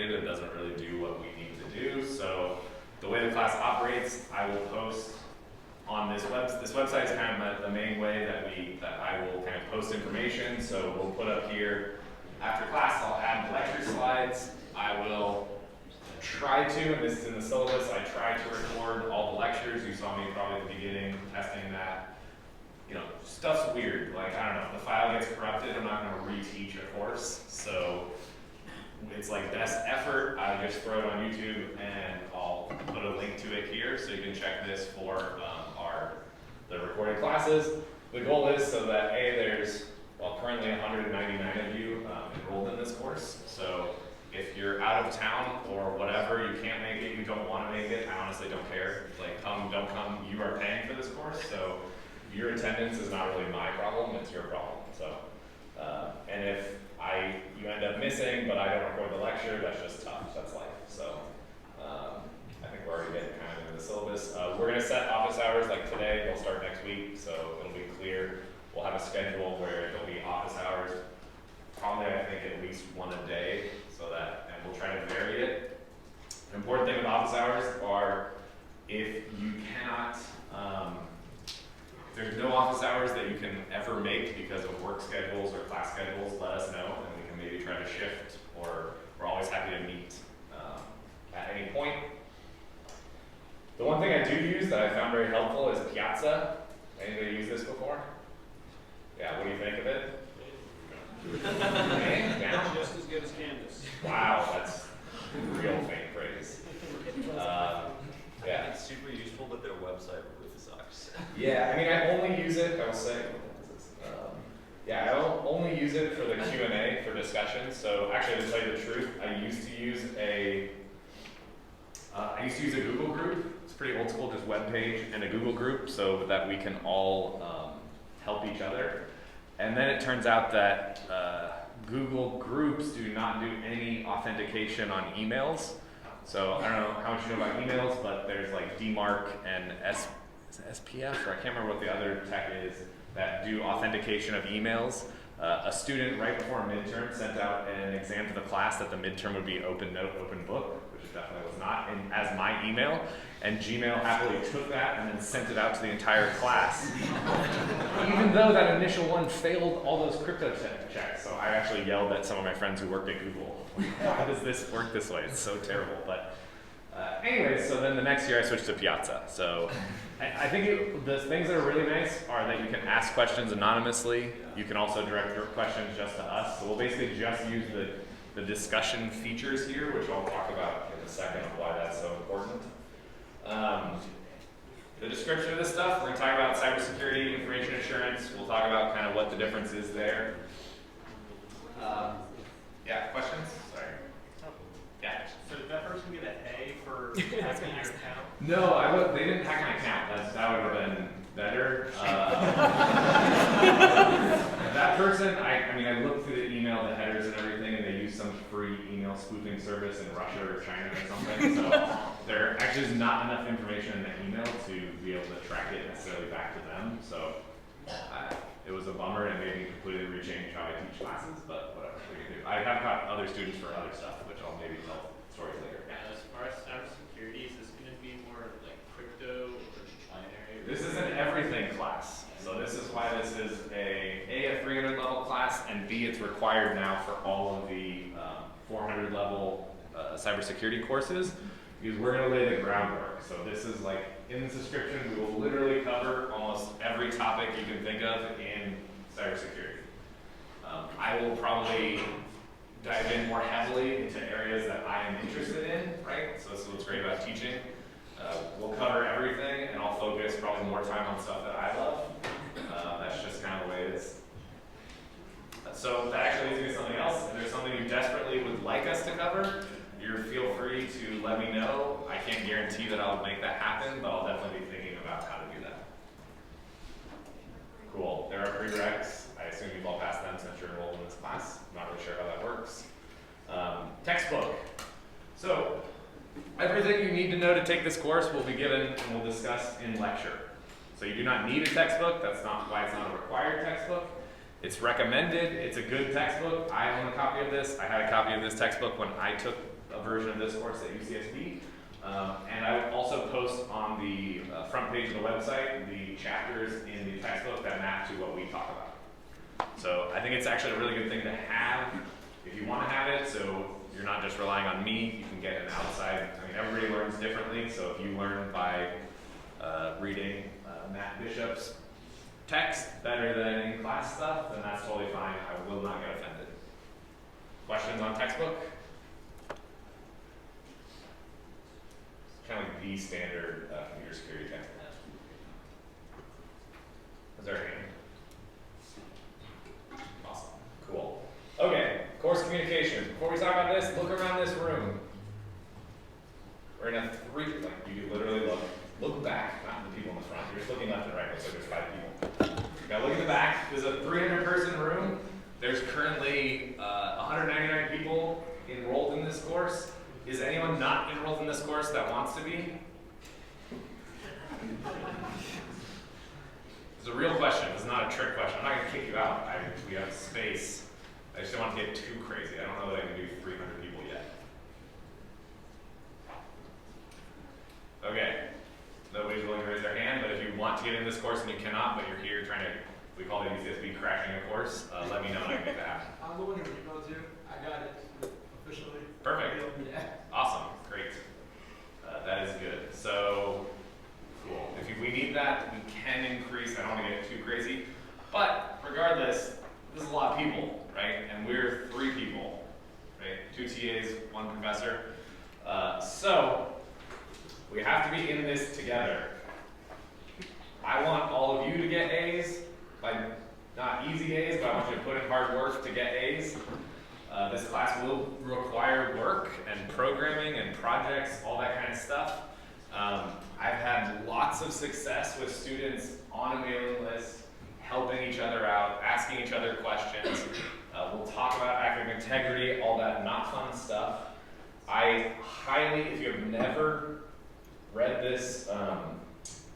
complicated. It doesn't really do what we need to do. So the way the class operates, I will post on this website is kind of the main way that I will kind of post information. So we'll put up here, after class, I'll add lecture slides. I will try to, and this is in the syllabus, I try to record all the lectures. You saw me probably at the beginning testing that. You know, stuff's weird. Like, I don't know, if the file gets corrupted, I'm not going to reteach a course. So it's like best effort. I just throw it on YouTube and I'll put a link to it here so you can check this for the recorded classes. The goal is so that there's, well, currently 199 of you enrolled in this course. So if you're out of town or whatever, you can't make it, you don't want to make it, I honestly don't care. Like, come, don't come, you are paying for this course. So your attendance is not really my problem, it's your problem. So, and if you end up missing, but I don't record the lecture, that's just tough, that's life. So, I think we're already getting kind of into the syllabus. We're gonna set office hours like today, they'll start next week, so it'll be clear. We'll have a schedule where it'll be office hours, probably I think at least one a day, so that, and we'll try to vary it. The important thing with office hours are if you cannot, if there's no office hours that you can ever make because of work schedules or class schedules, let us know and we can maybe try to shift, or we're always happy to meet at any point. The one thing I do use that I found very helpful is Piazza. Anybody used this before? Yeah, what do you think of it? Yeah. Just as good as Canvas. Wow, that's real faint praise. Yeah. It's super useful, but their website really sucks. Yeah, I mean, I only use it, I will say, yeah, I only use it for the Q&A, for discussion. So actually, to tell you the truth, I used to use a Google group. It's pretty old school, just web page and a Google group so that we can all help each other. And then it turns out that Google Groups do not do any authentication on emails. So I don't know how much you know about emails, but there's like DMARC and SPF, or I can't remember what the other tech is, that do authentication of emails. A student right before a midterm sent out an exam to the class that the midterm would be open note, open book, which it definitely was not, and as my email. And Gmail happily took that and then sent it out to the entire class. Even though that initial one failed all those crypto checks. So I actually yelled at some of my friends who worked at Google. Why does this work this way? It's so terrible. But anyway, so then the next year I switched to Piazza. So I think the things that are really nice are that you can ask questions anonymously. You can also direct your questions just to us. So we'll basically just use the discussion features here, which I'll talk about in a second of why that's so important. The description of this stuff, we're going to talk about cybersecurity, information assurance. We'll talk about kind of what the difference is there. Yeah, questions? Sorry. Yeah. So did that person get an A for hacking your account? No, they didn't hack my account. That would have been better. That person, I mean, I looked through the email, the headers and everything, and they use some free email spoofing service in Russia or China or something. So there actually is not enough information in the email to be able to track it necessarily back to them. So it was a bummer and made me completely rechange how I teach classes, but whatever we can do. I have got other students for other stuff, which I'll maybe tell stories later. As far as cybersecurity, is this going to be more like crypto or binary? This is an everything class. So this is why this is a 300 level class, and B, it's required now for all of the 400 level cybersecurity courses, because we're going to lay the groundwork. So this is like, in this description, we will literally cover almost every topic you can think of in cybersecurity. I will probably dive in more heavily into areas that I am interested in, right? So this is what's great about teaching. We'll cover everything, and I'll focus probably more time on stuff that I love. That's just kind of the way it is. So that actually leads me to something else. If there's something you desperately would like us to cover, feel free to let me know. I can't guarantee that I'll make that happen, but I'll definitely be thinking about how to do that. Cool. There are prereqs. I assume you've all passed them since you're enrolled in this class. I'm not really sure how that works. Textbook. So everything you need to know to take this course will be given and we'll discuss in lecture. So you do not need a textbook. That's not why it's not a required textbook. It's recommended. It's a good textbook. I own a copy of this. I had a copy of this textbook when I took a version of this course at UCSB. And I will also post on the front page of the website the chapters in the textbook that map to what we talk about. So I think it's actually a really good thing to have if you want to have it, so you're not just relying on me. You can get an outside, I mean, everybody learns differently, so if you learn by reading Matt Bishop's text better than in-class stuff, then that's totally fine. I will not get offended. Questions on textbook? Kind of like the standard computer security textbook. Is there a hand? Awesome. Cool. Okay, course communications. Before we talk about this, look around this room. We're in a you literally look back, not the people in the front. You're just looking left and right, so there's 5 people. Now look at the back. There's a 300-person room. There's currently 199 people enrolled in this course. Is anyone not enrolled in this course that wants to be? It's a real question. It's not a trick question. I'm not going to kick you out. We have space. I just don't want to get too crazy. I don't know that I can do 300 people yet. Okay. Nobody's willing to raise their hand, but if you want to get in this course and you cannot, but you're here trying to, we call it UCSB crashing a course, let me know and I can make that happen. I'm the one who emailed you. I got it officially. Perfect. Yeah. Awesome. Great. That is good. So, cool. If we need that, we can increase. I don't want to get too crazy. But regardless, this is a lot of people, right? And we're 3 people, right? 2 TAs, 1 professor. So, we have to be in this together. I want all of you to get A's, by not easy A's, but I want you to put in hard work to get A's. This class will require work and programming and projects, all that kind of stuff. I've had lots of success with students on a mailing list, helping each other out, asking each other questions. We'll talk about academic integrity, all that not fun stuff. I highly, if you have never read this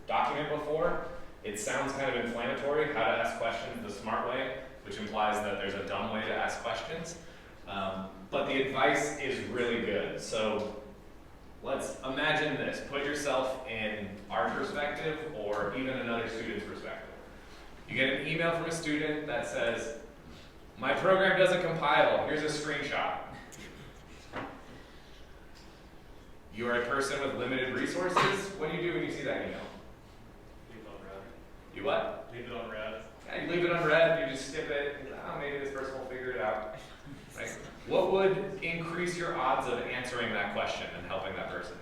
document before, it sounds kind of inflammatory, how to ask questions the smart way, which implies that there's a dumb way to ask questions. But the advice is really good. So let's imagine this. Put yourself in our perspective or even another student's perspective. You get an email from a student that says, my program doesn't compile, here's a screenshot. You are a person with limited resources. What do you do when you see that email? Leave it on red. You what? Leave it on red. Yeah, you leave it unread, you just skip it. Oh, maybe this person will figure it out. Right? What would increase your odds of answering that question and helping that person?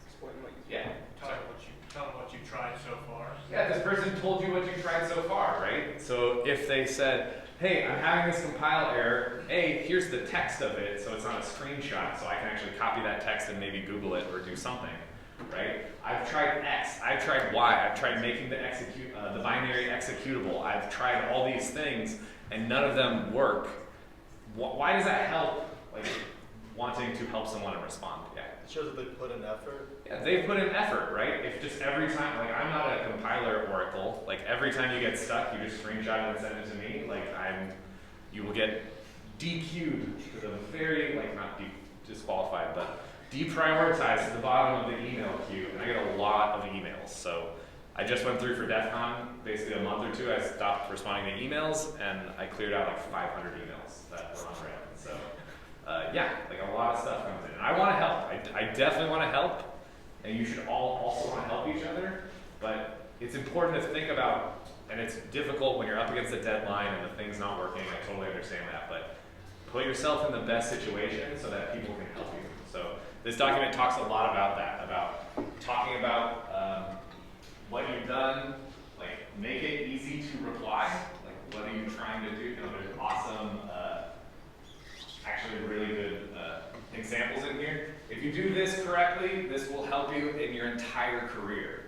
Explain what you Yeah. Tell them what you tried so far. Yeah, this person told you what you tried so far, right? So if they said, hey, I'm having this compile error, hey, here's the text of it, so it's not a screenshot, so I can actually copy that text and maybe Google it or do something, right? I've tried X, I've tried Y, I've tried making the binary executable, I've tried all these things, and none of them work. Why does that help, like, wanting to help someone and respond? Yeah. It shows that they put in effort. Yeah, they've put in effort, right? If just every time, like, I'm not a compiler oracle, like, every time you get stuck, you just screenshot it and send it to me, like, you will get DQ'd to the very, like, not disqualified, but deprioritized to the bottom of the email queue, and I get a lot of emails. So I just went through for DEFCON, basically a month or two, I stopped responding to emails, and I cleared out like 500 emails that were unread. So yeah, like a lot of stuff comes in. And I want to help. I definitely want to help, and you should all also want to help each other, but it's important to think about, and it's difficult when you're up against a deadline and the thing's not working, I totally understand that, but put yourself in the best situation so that people can help you. So this document talks a lot about that, about talking about what you've done, like make it easy to reply, like what are you trying to do? You know, there's awesome, actually really good examples in here. If you do this correctly, this will help you in your entire career,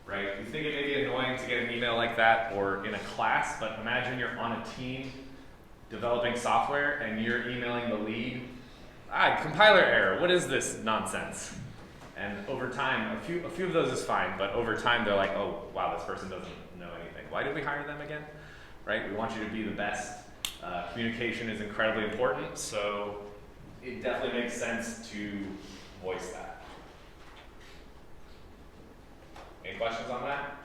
right? You think it may be annoying to get an email like that or in a class, but imagine you're on a team developing software and you're emailing the lead, compiler error, what is this nonsense? And over time, a few of those is fine, but over time they're like, oh, wow, this person doesn't know anything. Why did we hire them again? Right? We want you to be the best. Communication is incredibly important, so it definitely makes sense to voice that. Any questions on that?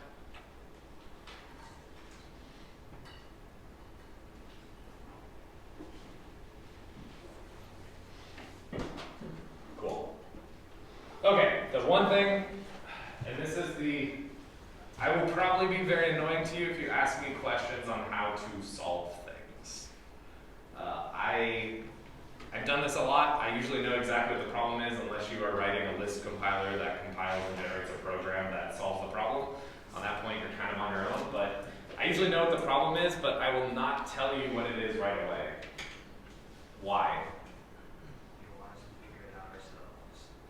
Cool. Okay, the one thing, and this is I will probably be very annoying to you if you ask me questions on how to solve things. I've done this a lot. I usually know exactly what the problem is unless you are writing a list compiler that compiles and generates a program that solves the problem. On that point, you're kind of on your own, but I usually know what the problem is, but I will not tell you what it is right away. Why?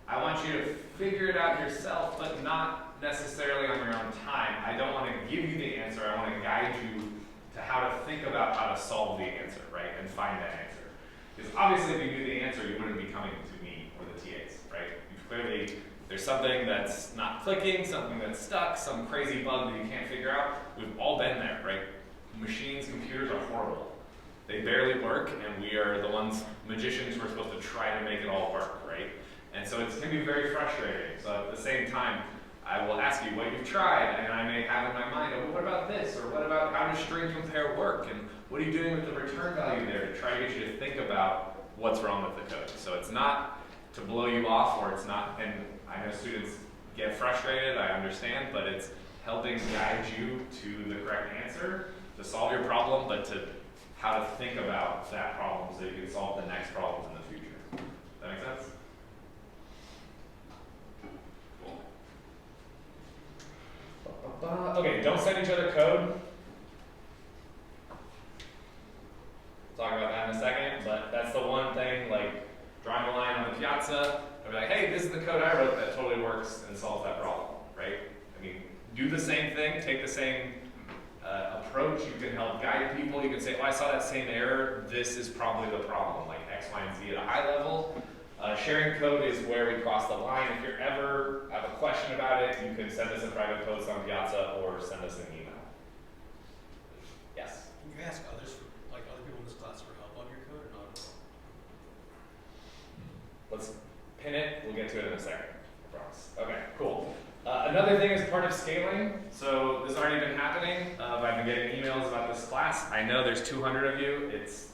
I want you to figure it out yourself, but not necessarily on your own time. I don't want to give you the answer. I want to guide you to how to think about how to solve the answer, right? And find that answer. Because obviously if you knew the answer, you wouldn't be coming to me or the TAs, right? You've clearly, there's something that's not clicking, something that's stuck, some crazy bug that you can't figure out. We've all been there, right? Machines, computers are horrible. They barely work, and we are the ones, magicians, who are supposed to try to make it all work, right? And so it can be very frustrating. So at the same time, I will ask you what you've tried, and I may have in my mind, oh, what about this? Or what about how does string compare work? And what are you doing with the return value there to try to get you to think about what's wrong with the code? So it's not to blow you off, or it's not, and I know students get frustrated, I understand, but it's helping guide you to the correct answer to solve your problem, but to how to think about that problem so you can solve the next problem in the future. Does that make sense? Okay, don't send each other code. We'll talk about that in a second, but that's the one thing, like drawing a line on the piazza, I'll be like, hey, this is the code I wrote that totally works and solves that problem, right? I mean, do the same thing, take the same approach. You can help guide people. You can say, oh, I saw that same error. This is probably the problem, like X, Y, and Z at a high level. Sharing code is where we cross the line. If you ever have a question about it, you can send us a private post on Piazza or send us an email. Yes? Can you ask others, like other people in this class, for help on your code or not at all? Let's pin it. We'll get to it in a second. I promise. Okay, cool. Another thing is part of scaling. So this has already been happening. I've been getting emails about this class. I know there's 200 of you. It's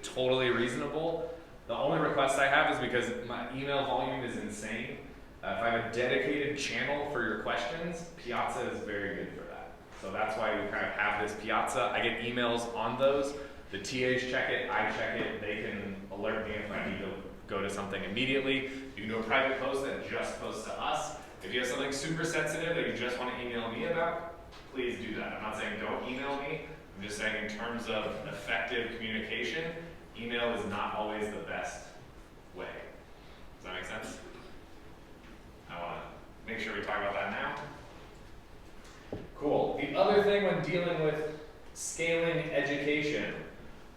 totally reasonable. The only request I have is because my email volume is insane. If I have a dedicated channel for your questions, Piazza is very good for that. So that's why we kind of have this Piazza. I get emails on those. The TAs check it, I check it. They can alert me if I need to go to something immediately. You can do a private post that just posts to us. If you have something super sensitive that you just want to email me about, please do that. I'm not saying don't email me. I'm just saying in terms of effective communication, email is not always the best way. Does that make sense? I want to make sure we talk about that now. Cool. The other thing when dealing with scaling education,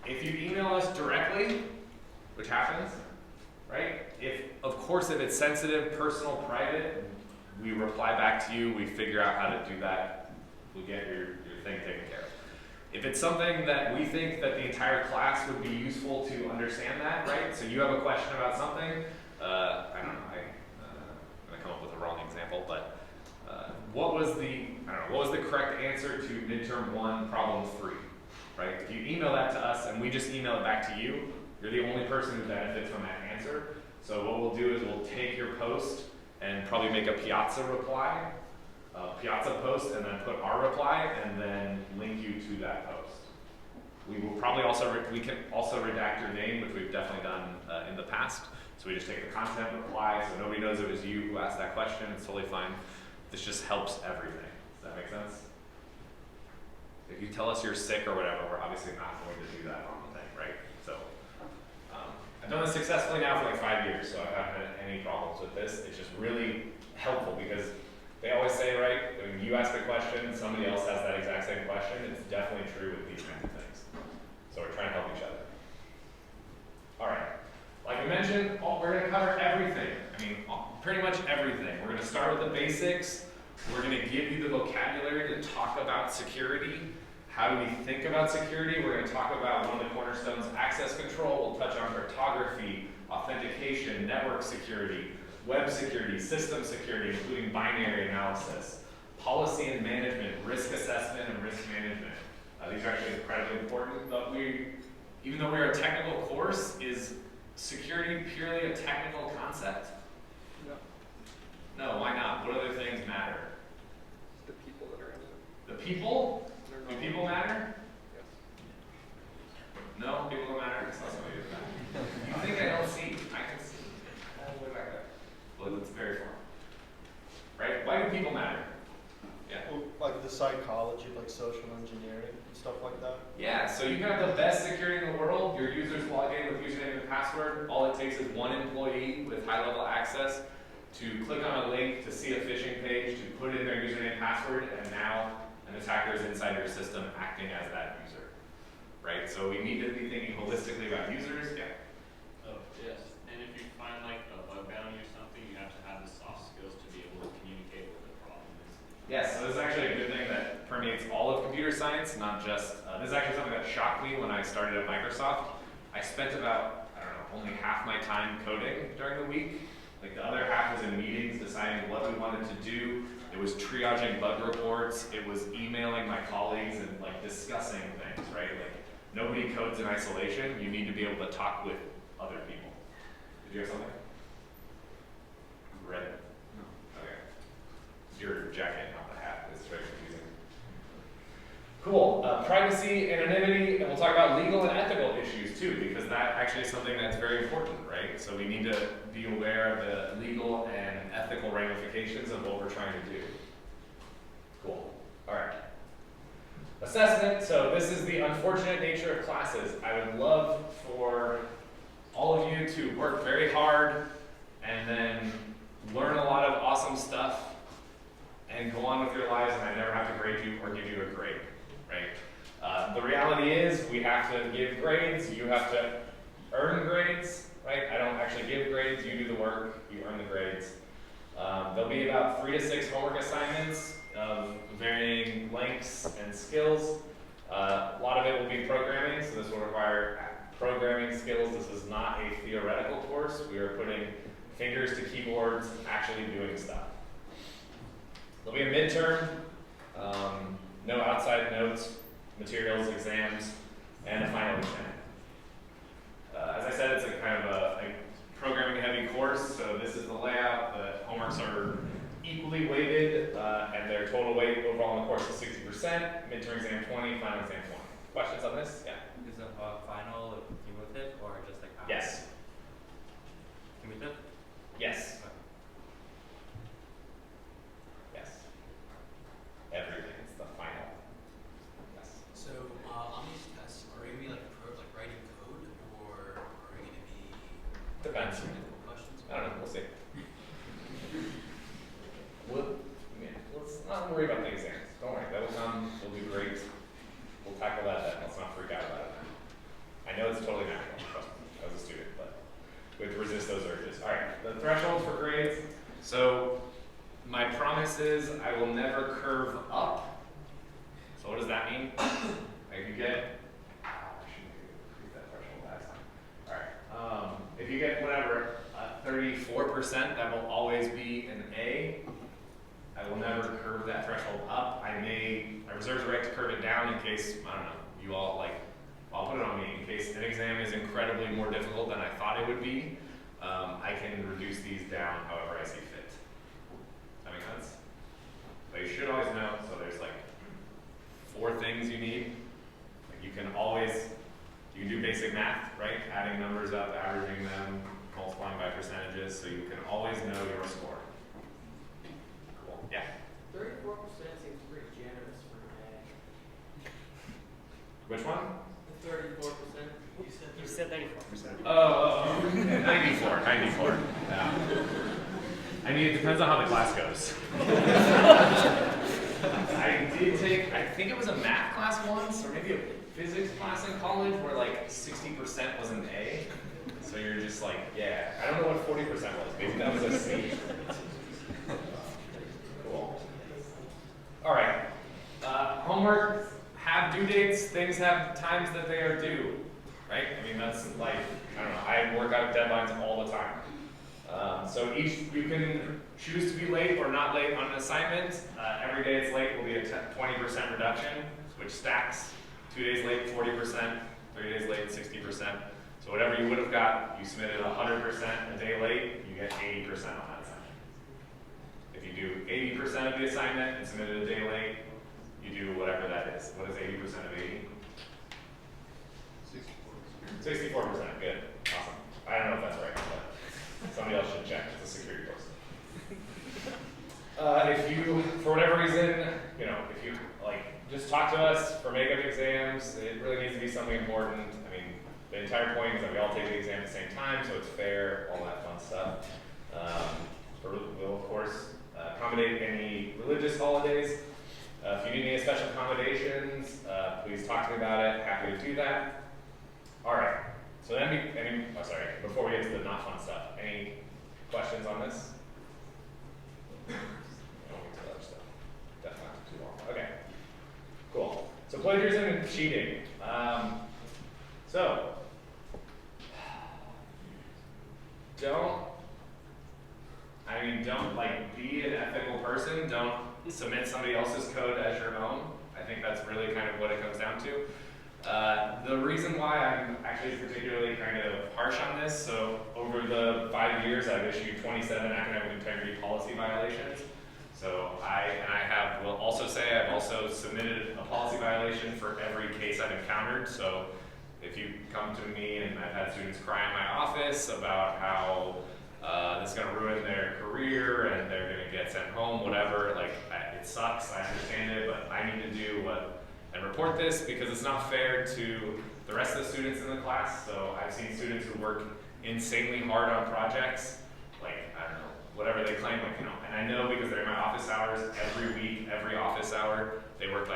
if you email us directly, which happens, right? Of course, if it's sensitive, personal, private, we reply back to you, we figure out how to do that, we'll get your thing taken care of. If it's something that we think that the entire class would be useful to understand that, right? So you have a question about something, I don't know, I'm gonna come up with a wrong example, but what was the correct answer to midterm 1, problem 3, right? If you email that to us and we just email it back to you, you're the only person who benefits from that answer. So what we'll do is we'll take your post and probably make a Piazza reply, Piazza post, and then put our reply, and then link you to that post. We will probably also, we can also redact your name, which we've definitely done in the past. So we just take the content, reply, so nobody knows it was you who asked that question. It's totally fine. This just helps everything. Does that make sense? If you tell us you're sick or whatever, we're obviously not going to do that on the thing, right? So I've done this successfully now for like 5 years, so I haven't had any problems with this. It's just really helpful because they always say, right, when you ask a question and somebody else has that exact same question, it's definitely true with these kinds of things. So we're trying to help each other. All right. Like I mentioned, we're going to cover everything. I mean, pretty much everything. We're going to start with the basics. We're going to give you the vocabulary to talk about security. How do we think about security? We're going to talk about one of the cornerstones, access control. We'll touch on cryptography, authentication, network security, web security, system security, including binary analysis, policy and management, risk assessment, and risk management. These are actually incredibly important, but even though we're a technical course, is security purely a technical concept? No. No, why not? What other things matter? The people that are in it. The people? They're Do not- people matter? Yes. No, people don't matter. It's not somebody who matters. You think I don't see? I can see all the way back there. Well, it's very far. Right? Why do people matter? Yeah. Well, like the psychology of like social engineering and stuff like that. Yeah, so you can have the best security in the world. Your users log in with username and password. All it takes is one employee with high-level access to click on a link to see a phishing page, to put in their username and password, and now an attacker is inside your system acting as that user. Right? So we need to be thinking holistically about users. Yeah. Oh, yes. And if you find like a bug bounty or something, you have to have the soft skills to be able to communicate what the problem is. Yes, so this is actually a good thing that permeates all of computer science, not just, this is actually something that shocked me when I started at Microsoft. I spent about, I don't know, only half my time coding during the week. Like the other half was in meetings deciding what we wanted to do. It was triaging bug reports. It was emailing my colleagues and like discussing things, right? Like nobody codes in isolation. You need to be able to talk with other people. Did you have something? Red. Okay. It's your jacket, not the hat. It's very confusing. Cool. Privacy, anonymity, and we'll talk about legal and ethical issues too, because that actually is something that's very important, right? So we need to be aware of the legal and ethical ramifications of what we're trying to do. Cool. All right. Assessment. So this is the unfortunate nature of classes. I would love for all of you to work very hard and then learn a lot of awesome stuff and go on with your lives, and I never have to grade you or give you a grade, right? The reality is we have to give grades. You have to earn grades, right? I don't actually give grades. You do the work. You earn the grades. There'll be about 3 to 6 homework assignments of varying lengths and skills. A lot of it will be programming, so this will require programming skills. This is not a theoretical course. We are putting fingers to keyboards, actually doing stuff. There'll be a midterm, no outside notes, materials, exams, and a final exam. As I said, it's a kind of a programming heavy course, so this is the layout. The homeworks are equally weighted, and their total weight overall in the course is 60%, midterm exam 20, final exam 20. Questions on this? Yeah? Is the final cumulative or just like half? Yes. Cumulative? Yes. Yes. Everything. It's the final. Yes. So on these tests, are we gonna be like writing code, or are we gonna be Depends. answering difficult questions? I don't know. We'll see. Let's not worry about the exams. Don't worry. That will come. It'll be great. We'll tackle that then. Let's not freak out about it. I know it's totally natural. Trust me, as a student, but we have to resist those urges. All right. The thresholds for grades. So my promise is I will never curve up. So what does that mean? I could get. I shouldn't increase that threshold last time. All right. If you get whatever 34%, that will always be an A. I will never curve that threshold up. I reserve the right to curve it down in case, I don't know, you all like, I'll put it on me, in case an exam is incredibly more difficult than I thought it would be, I can reduce these down however I see fit. That make sense? But you should always know, so there's like 4 things you need. Like you can do basic math, right? Adding numbers up, averaging them, multiplying by percentages, so you can always know your score. Cool. Yeah? 34% seems pretty generous for an Which one? A. The 34%. You said 94%. Oh, 94. Yeah. I mean, it depends on how the class goes. I did take, I think it was a math class once, or maybe a physics class in college where like 60% was an A. So you're just like, yeah, I don't know what 40% was. Maybe that was a C. Cool. All right. Homework have due dates. Things have times that they are due, right? I mean, that's life. I don't know, I work out deadlines all the time. So you can choose to be late or not late on an assignment. Every day it's late will be a 20% reduction, which stacks. 2 days late, 40%, 3 days late, 60%. So whatever you would have got, you submitted 100% a day late, you get 80% on that assignment. If you do 80% of the assignment and submitted a day late, you do whatever that is. What is 80% of 80? 64%, good, awesome. I don't know if that's right, but somebody else should check, it's a security course. If you, for whatever reason, you know, if you, just talk to us for makeup exams, it really needs to be something important. I mean, the entire point is that we all take the exam at the same time, so it's fair, all that fun stuff. We'll, of course, accommodate any religious holidays. If you need any special accommodations, please talk to me about it. Happy to do that. All right. So then, before we get to the not fun stuff, any questions on this? I don't get to the other stuff. Definitely not too long. Okay. Cool. So plagiarism and cheating. Don't be an ethical person. Don't submit somebody else's code as your own. I think that's really kind of what it comes down to. The reason why I'm actually particularly kind of harsh on this, so over the 5 years I've issued 27 academic integrity policy violations. So will also say I've also submitted a policy violation for every case I've encountered. So if you come to me, and I've had students cry in my office about how this is going to ruin their career and they're going to get sent home, whatever, it sucks, I understand it, but I need to do and report this because it's not fair to the rest of the students in the class. So I've seen students who work insanely hard on projects, I don't know, whatever they claim, and I know because they're in my office hours every week, every office hour, they work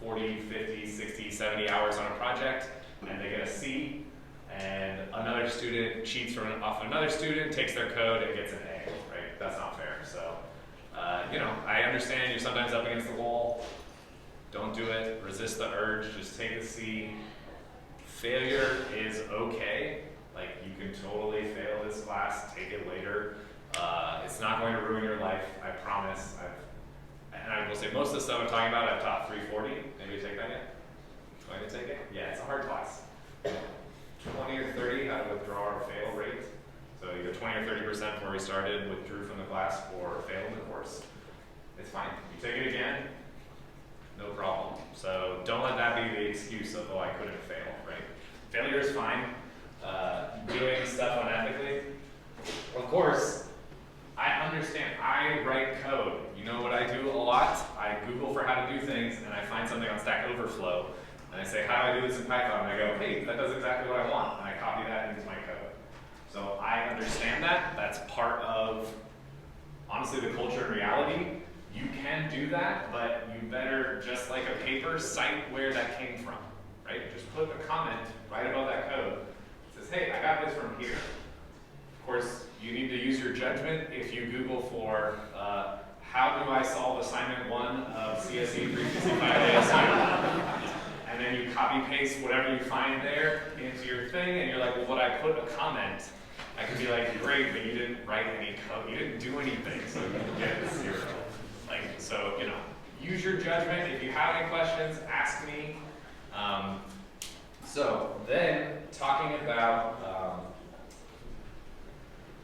40, 50, 60, 70 hours on a project, and they get a C, and another student cheats off another student, takes their code, and gets an A, right? That's not fair. So, I understand you're sometimes up against the wall. Don't do it. Resist the urge. Just take a C. Failure is okay. You can totally fail this class. Take it later. It's not going to ruin your life. I promise. And I will say most of the stuff I'm talking about, I've taught 340. Maybe take that yet? Going to take it? Yeah, it's a hard class. 20 or 30 how to withdraw or fail rate. So either 20 or 30% where we started, withdrew from the class, or failed the course. It's fine. You take it again, no problem. So don't let that be the excuse of, oh, I couldn't fail, right? Failure is fine. Doing stuff unethically. Of course, I understand. I write code. You know what I do a lot? I Google for how to do things, and I find something on Stack Overflow, and I say, how do I do this in Python? And I go, hey, that does exactly what I want, and I copy that into my code. So I understand that. That's part of, honestly, the culture and reality. You can do that, but you better, just like a paper, cite where that came from, right? Just put a comment right above that code. It says, hey, I got this from here. Of course, you need to use your judgment. If you Google for how do I solve assignment 1 of CSE 365 and then you copy paste whatever you find there into your thing, and you're like, well, would I put a comment? I could be like, great, but you didn't write any code. You didn't do anything, so you get a 0. So, use your judgment. If you have any questions, ask me. So then, talking about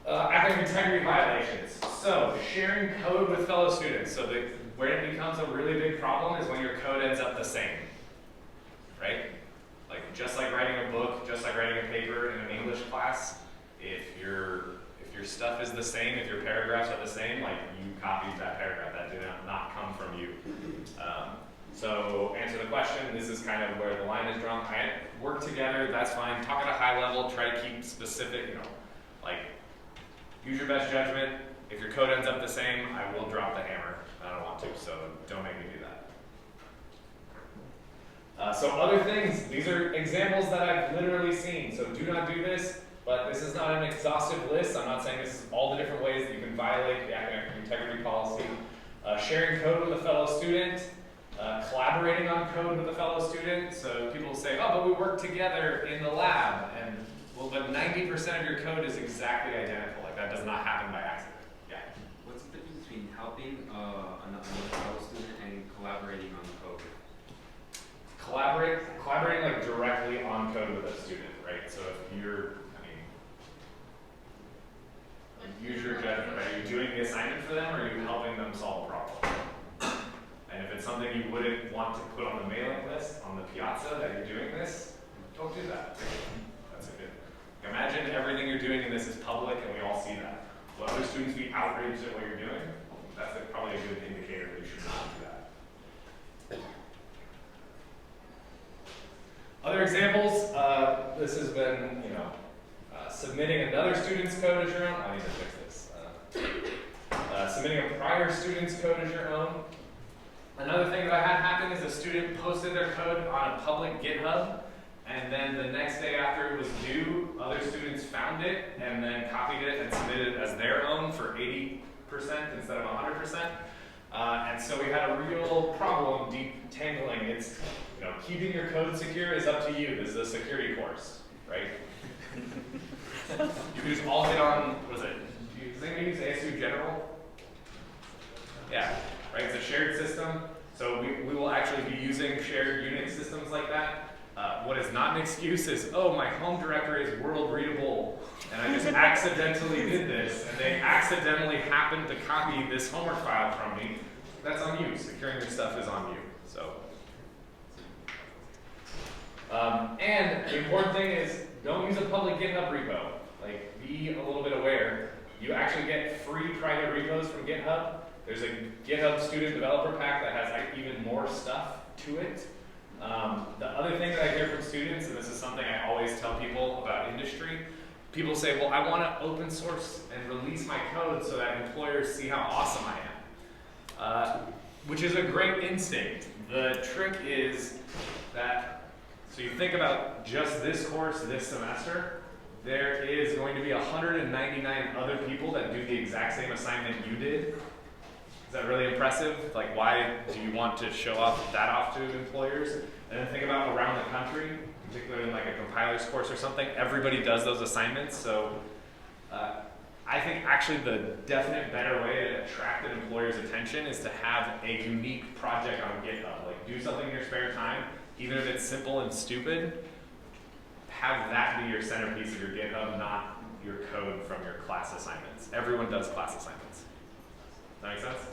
academic integrity violations. So, sharing code with fellow students. So where it becomes a really big problem is when your code ends up the same, right? Just like writing a book, just like writing a paper in an English class, if your stuff is the same, if your paragraphs are the same, you copied that paragraph, that did not come from you. So answer the question, this is kind of where the line is drawn. Work together, that's fine. Talk at a high level, try to keep specific, use your best judgment. If your code ends up the same, I will drop the hammer. I don't want to, so don't make me do that. So other things, these are examples that I've literally seen. So do not do this, but this is not an exhaustive list. I'm not saying this is all the different ways that you can violate the academic integrity policy. Sharing code with a fellow student, collaborating on code with a fellow student. So people say, oh, but we work together in the lab. And well, but 90% of your code is exactly identical. Like that does not happen by accident. Yeah. What's the difference between helping another fellow student and collaborating on code? Collaborating like directly on code with a student, right? So if you're, use your judgment, right? Are you doing the assignment for them, or are you helping them solve a problem? And if it's something you wouldn't want to put on the mailing list, on the piazza, that you're doing this, don't do that. That's a good. Imagine everything you're doing in this is public and we all see that. Will other students be outraged at what you're doing? That's probably a good indicator that you should not do that. Other examples, this has been, submitting another student's code as your own. I need to fix this. Submitting a prior student's code as your own. Another thing that I had happen is a student posted their code on a public GitHub, and then the next day after it was due, other students found it and then copied it and submitted it as their own for 80% instead of 100%. And so we had a real problem detangling. It's, keeping your code secure is up to you. This is a security course, right? You can just all get on, what is it? Does anybody use ASU General? Yeah, right, it's a shared system. So we will actually be using shared Unix systems like that. What is not an excuse is, oh, my home directory is world readable, and I just accidentally did this, and they accidentally happened to copy this homework file from me. That's on you. Securing your stuff is on you. So, and the important thing is, don't use a public GitHub repo. Like, be a little bit aware. You actually get free private repos from GitHub. There's a GitHub student developer pack that has even more stuff to it. The other thing that I hear from students, and this is something I always tell people about industry, people say, well, I want to open source and release my code so that employers see how awesome I am, which is a great instinct. The trick is that, so you think about just this course this semester, there is going to be 199 other people that do the exact same assignment you did. Is that really impressive? Like, why do you want to show off to employers? And then think about around the country, particularly in like a compiler's course or something, everybody does those assignments. So I think actually the definite better way to attract an employer's attention is to have a unique project on GitHub. Like, do something in your spare time, even if it's simple and stupid. Have that be your centerpiece of your GitHub, not your code from your class assignments. Everyone does class assignments. Does that make sense?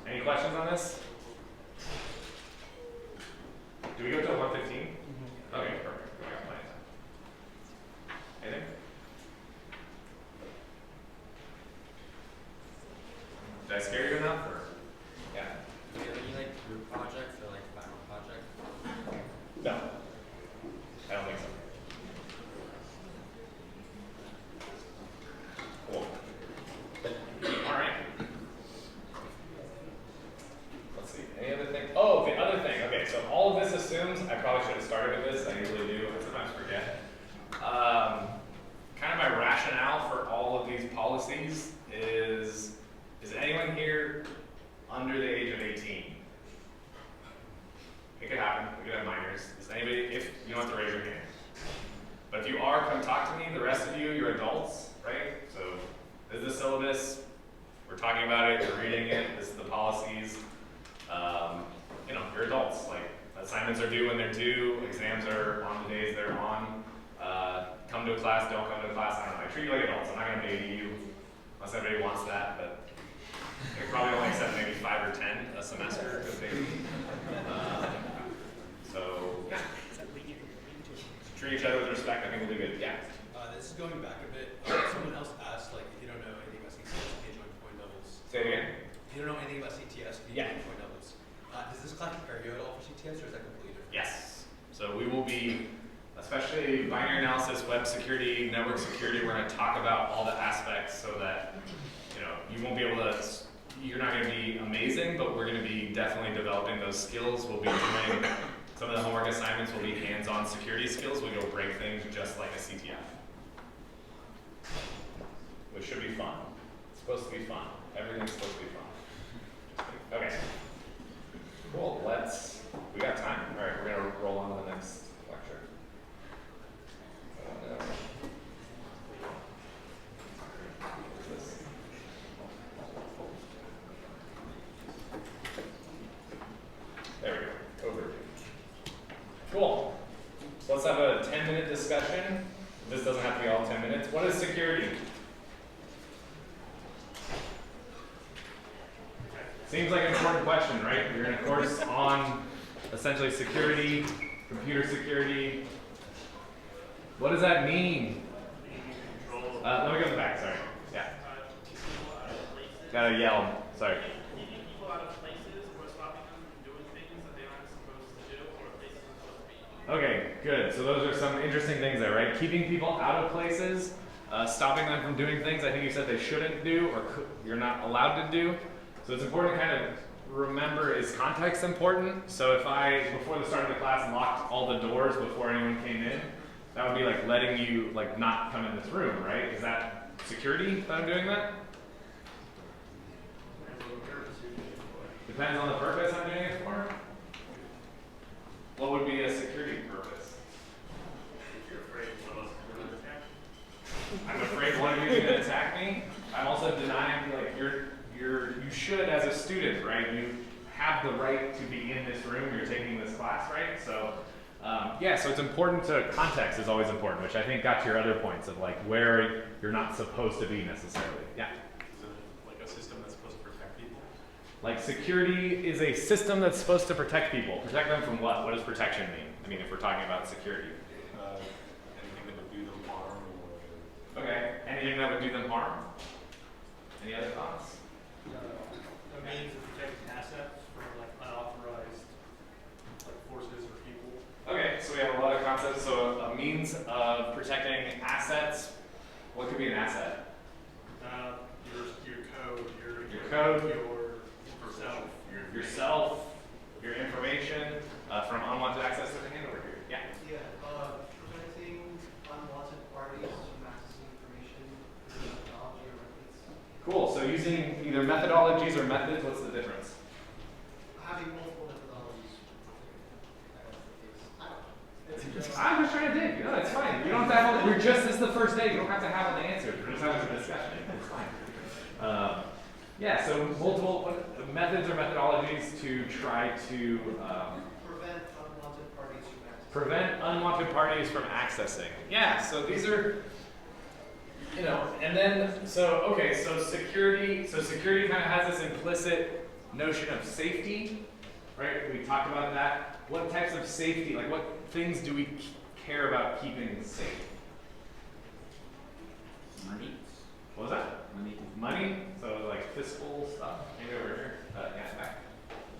Any questions on this? Do we go to 115? Okay, perfect. We got plenty of time. Anything? Did I scare you enough? Or? Yeah. Do you have any like group projects or like final project? No. I don't think so. Cool. All right. Let's see. Any other thing? Oh, the other thing. Okay, so all of this assumes, I probably should have started with this. I usually do. I sometimes forget. Kind of my rationale for all of these policies is anyone here under the age of 18? It could happen. We could have minors. Is anybody, if you don't have to raise your hand. But if you are, come talk to me. The rest of you, you're adults, right? So this is the syllabus. We're talking about it. You're reading it. This is the policies. You're adults. Like, assignments are due when they're due. Exams are on the days they're on. Come to a class, don't come to a class. I don't know. I treat you like adults. I'm not going to baby you unless everybody wants that. But they probably only accept maybe 5 or 10 a semester because they so yeah. Treat each other with respect. I think we'll do good. Yeah. This is going back a bit. Someone else asked, like, if you don't know anything about CTS, can you join point levels? Say it again. If you don't know anything about CTS, can you join point levels? Does this class prepare you at all for CTS, or is that completely different? Yes. So we will be, especially binary analysis, web security, network security. We're going to talk about all the aspects so that you won't be able to. You're not going to be amazing, but we're going to be definitely developing those skills. We'll be doing some of the homework assignments will be hands-on security skills. We go break things just like a CTF, which should be fun. It's supposed to be fun. Everything's supposed to be fun. Okay. Cool. We got time. All right, we're going to roll on to the next lecture. Seems like an important question, right? You're in a course on essentially security, computer security. What does that mean? Let me go to the back, sorry. Yeah. Gotta yell, sorry. Keeping people out of places or stopping them from doing things that they aren't supposed to do or places they're supposed to be. Okay, good. So those are some interesting things there, right? Keeping people out of places, stopping them from doing things I think you said they shouldn't do or you're not allowed to do. So it's important to kind of remember, is context important? So if I, before the start of the class, locked all the doors before anyone came in, that would be like letting you like not come in this room, right? Is that security that I'm doing that? Depends on the purpose I'm doing it for. What would be a security purpose? If you're afraid one of us is going to attack you. I'm afraid one of you is going to attack me. I'm also denying, like, you should, as a student, right? You have the right to be in this room. You're taking this class, right? So, yeah. So it's important to context is always important, which I think got to your other points of like where you're not supposed to be necessarily. Yeah. Is it like a system that's supposed to protect people? Like security is a system that's supposed to protect people. Protect them from what? What does protection mean? I mean, if we're talking about security. Anything that would do them harm or... Okay. Anything that would do them harm? Any other thoughts? A means of protecting assets from like unauthorized like forces or people. Okay, so we have a lot of concepts. So a means of protecting assets. What could be an asset? Your code, Your code, yourself, yourself, your information from unwanted access to the hand over here. Yeah. Yeah, preventing unwanted parties from accessing information through methodology or methods. Cool. So using either methodologies or methods, what's the difference? Having multiple methodologies. I'm just trying to dig. No, it's fine. You don't have to have all, this is the first day. You don't have to have all the answers. We're just having a discussion. It's fine. Yeah, so multiple methods or methodologies to try to prevent unwanted parties from accessing. Yeah, so these are, you know, and then, so, okay, so security kind of has this implicit notion of safety, right? We talked about that. What types of safety, like what things do we care about keeping safe? Money. What was that? Money. Money? So like fiscal stuff? Maybe over here. Yeah, back.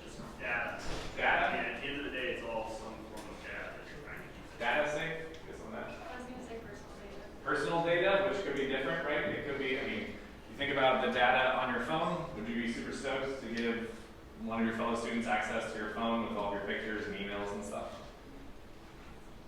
Just data. Data? Yeah, at the end of the day, it's all some form of data that you're trying to keep. Data safe? Guess on that. I was gonna say personal data. Personal data, which could be different, right? It could be, I mean, you think about the data on your phone, would you be super stoked to give one of your fellow students access to your phone with all of your pictures and emails and stuff?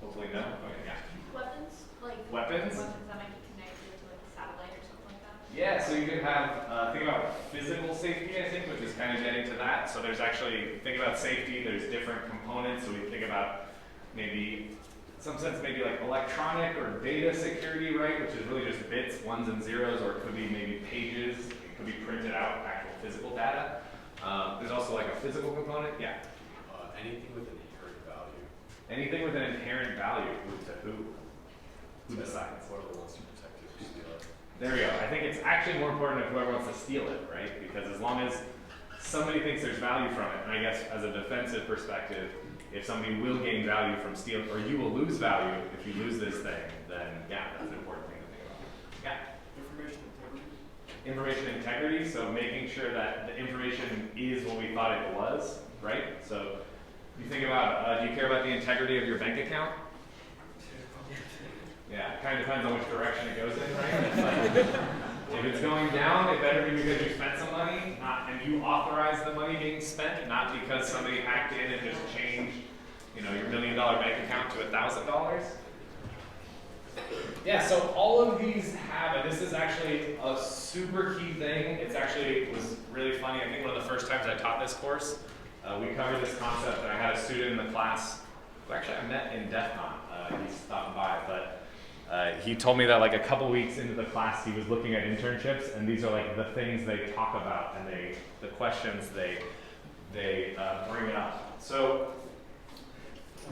Hopefully no. Okay, yeah. Weapons? Like Weapons? weapons that might be connected to like a satellite or something like that? Yeah, so you could have, think about physical safety, I think, which is kind of getting to that. So there's actually, think about safety, there's different components. So we think about maybe, in some sense, maybe like electronic or data security, right? Which is really just bits, ones and zeros, or it could be maybe pages. It could be printed out, actual physical data. There's also like a physical component, yeah. Anything with an inherent value. Anything with an inherent value, to who? Who decides? Whoever wants to protect it or steal it. There we go. I think it's actually more important if whoever wants to steal it, right? Because as long as somebody thinks there's value from it, and I guess as a defensive perspective, if somebody will gain value from stealing, or you will lose value if you lose this thing, then yeah, that's an important thing to think about. Yeah? Information integrity. Information integrity, so making sure that the information is what we thought it was, right? So you think about, do you care about the integrity of your bank account? Yeah, it kind of depends on which direction it goes in, right? If it's going down, it better be because you spent some money, and you authorized the money being spent, not because somebody hacked in and just changed, you know, your $1 million bank account to $1,000. Yeah, so all of these have, and this is actually a super key thing. It was really funny. I think one of the first times I taught this course, we covered this concept, and I had a student in the class who actually I met in DEFCON. He stopped by, but he told me that like a couple weeks into the class, he was looking at internships, and these are like the things they talk about, and the questions they bring up. So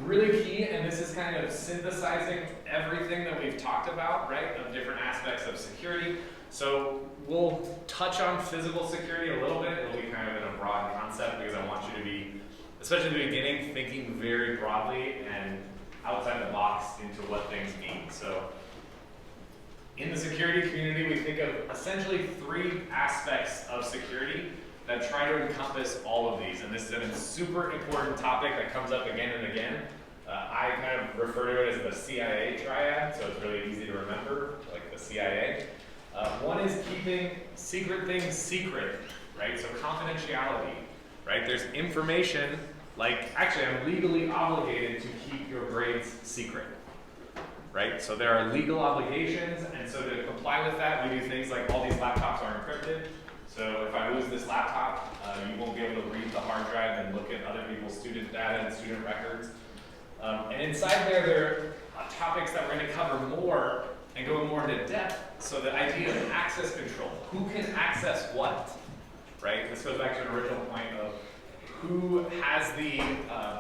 really key, and this is kind of synthesizing everything that we've talked about, right, of different aspects of security. So we'll touch on physical security a little bit. It'll be kind of in a broad concept because I want you to be, especially at the beginning, thinking very broadly and outside the box into what things mean. So in the security community, we think of essentially 3 aspects of security that try to encompass all of these. And this is a super important topic that comes up again and again. I kind of refer to it as the CIA triad, so it's really easy to remember, like the CIA. One is keeping secret things secret, right? So confidentiality, right? There's information, like actually I'm legally obligated to keep your grades secret, right? So there are legal obligations, and so to comply with that, we do things like all these laptops are encrypted. So if I lose this laptop, you won't be able to read the hard drive and look at other people's student data and student records. And inside there are topics that we're going to cover more and go more into depth. So the idea of access control, who can access what, right? This goes back to an original point of who has the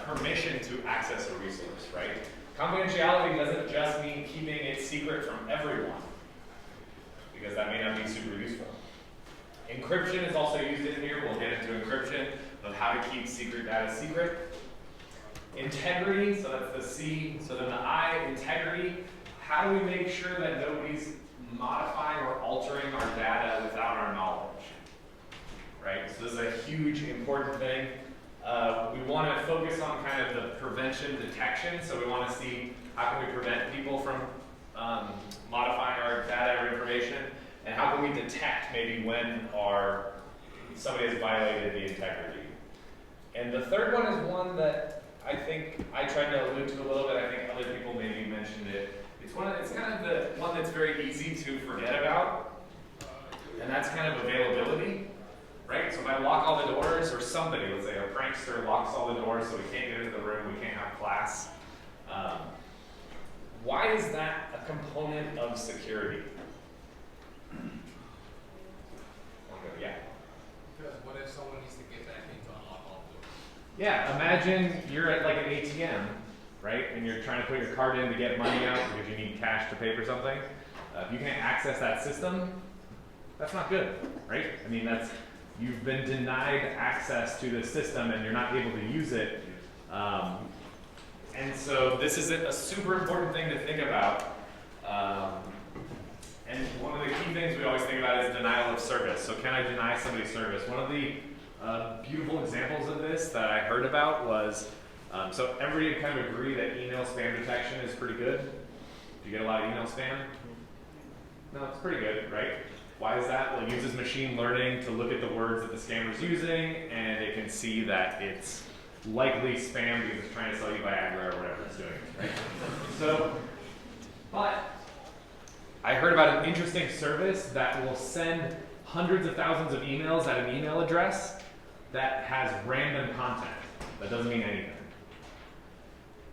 permission to access a resource, right? Confidentiality doesn't just mean keeping it secret from everyone, because that may not be super useful. Encryption is also used in here. We'll get into encryption of how to keep secret data secret. Integrity, so that's the C. So then the I, integrity. How do we make sure that nobody's modifying or altering our data without our knowledge? Right? So this is a huge, important thing. We want to focus on kind of the prevention detection. So we want to see how can we prevent people from modifying our data or information, and how can we detect maybe when somebody has violated the integrity. And the third one is one that I think I tried to allude to a little bit. I think other people maybe mentioned it. It's kind of the one that's very easy to forget about, and that's kind of availability, right? So if I lock all the doors, or somebody, let's say a prankster locks all the doors so we can't get into the room, we can't have class. Why is that a component of security? Okay, yeah. Because what if someone needs to get back in to unlock all the doors? Yeah, imagine you're at like an ATM, right? And you're trying to put your card in to get money out because you need cash to pay for something. If you can't access that system, that's not good, right? I mean, you've been denied access to the system and you're not able to use it. And so this is a super important thing to think about. And one of the key things we always think about is denial of service. So can I deny somebody service? One of the beautiful examples of this that I heard about was, so everybody kind of agree that email spam detection is pretty good. Do you get a lot of email spam? No, it's pretty good, right? Why is that? Well, it uses machine learning to look at the words that the scammer's using, and it can see that it's likely spam because it's trying to sell you Viagra or whatever it's doing, right? So, but I heard about an interesting service that will send hundreds of thousands of emails at an email address that has random content that doesn't mean anything.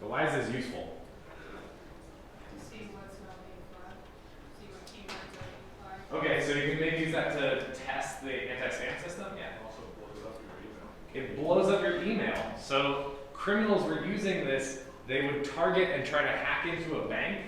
But why is this useful? To see what's not being flagged, see what keywords are being flagged. Okay, so you can maybe use that to test the anti-spam system? Yeah. It blows up your email. So criminals were using this. They would target and try to hack into a bank.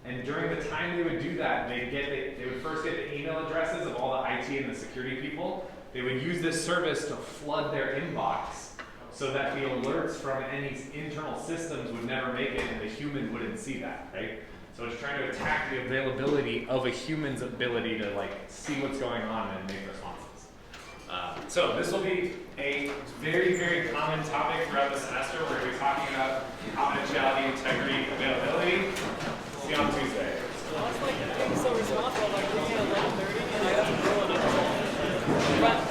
And during the time they would do that, they would first get the email addresses of all the IT and the security people. They would use this service to flood their inbox so that the alerts from any internal systems would never make it and the human wouldn't see that, right? So it's trying to attack the availability of a human's ability to like see what's going on and make responses. So this will be a very, very common topic throughout the semester. We're going to be talking about confidentiality, integrity, availability. See you on Tuesday. I was like, being so responsible, like, leaving at 11:30, and I have to go and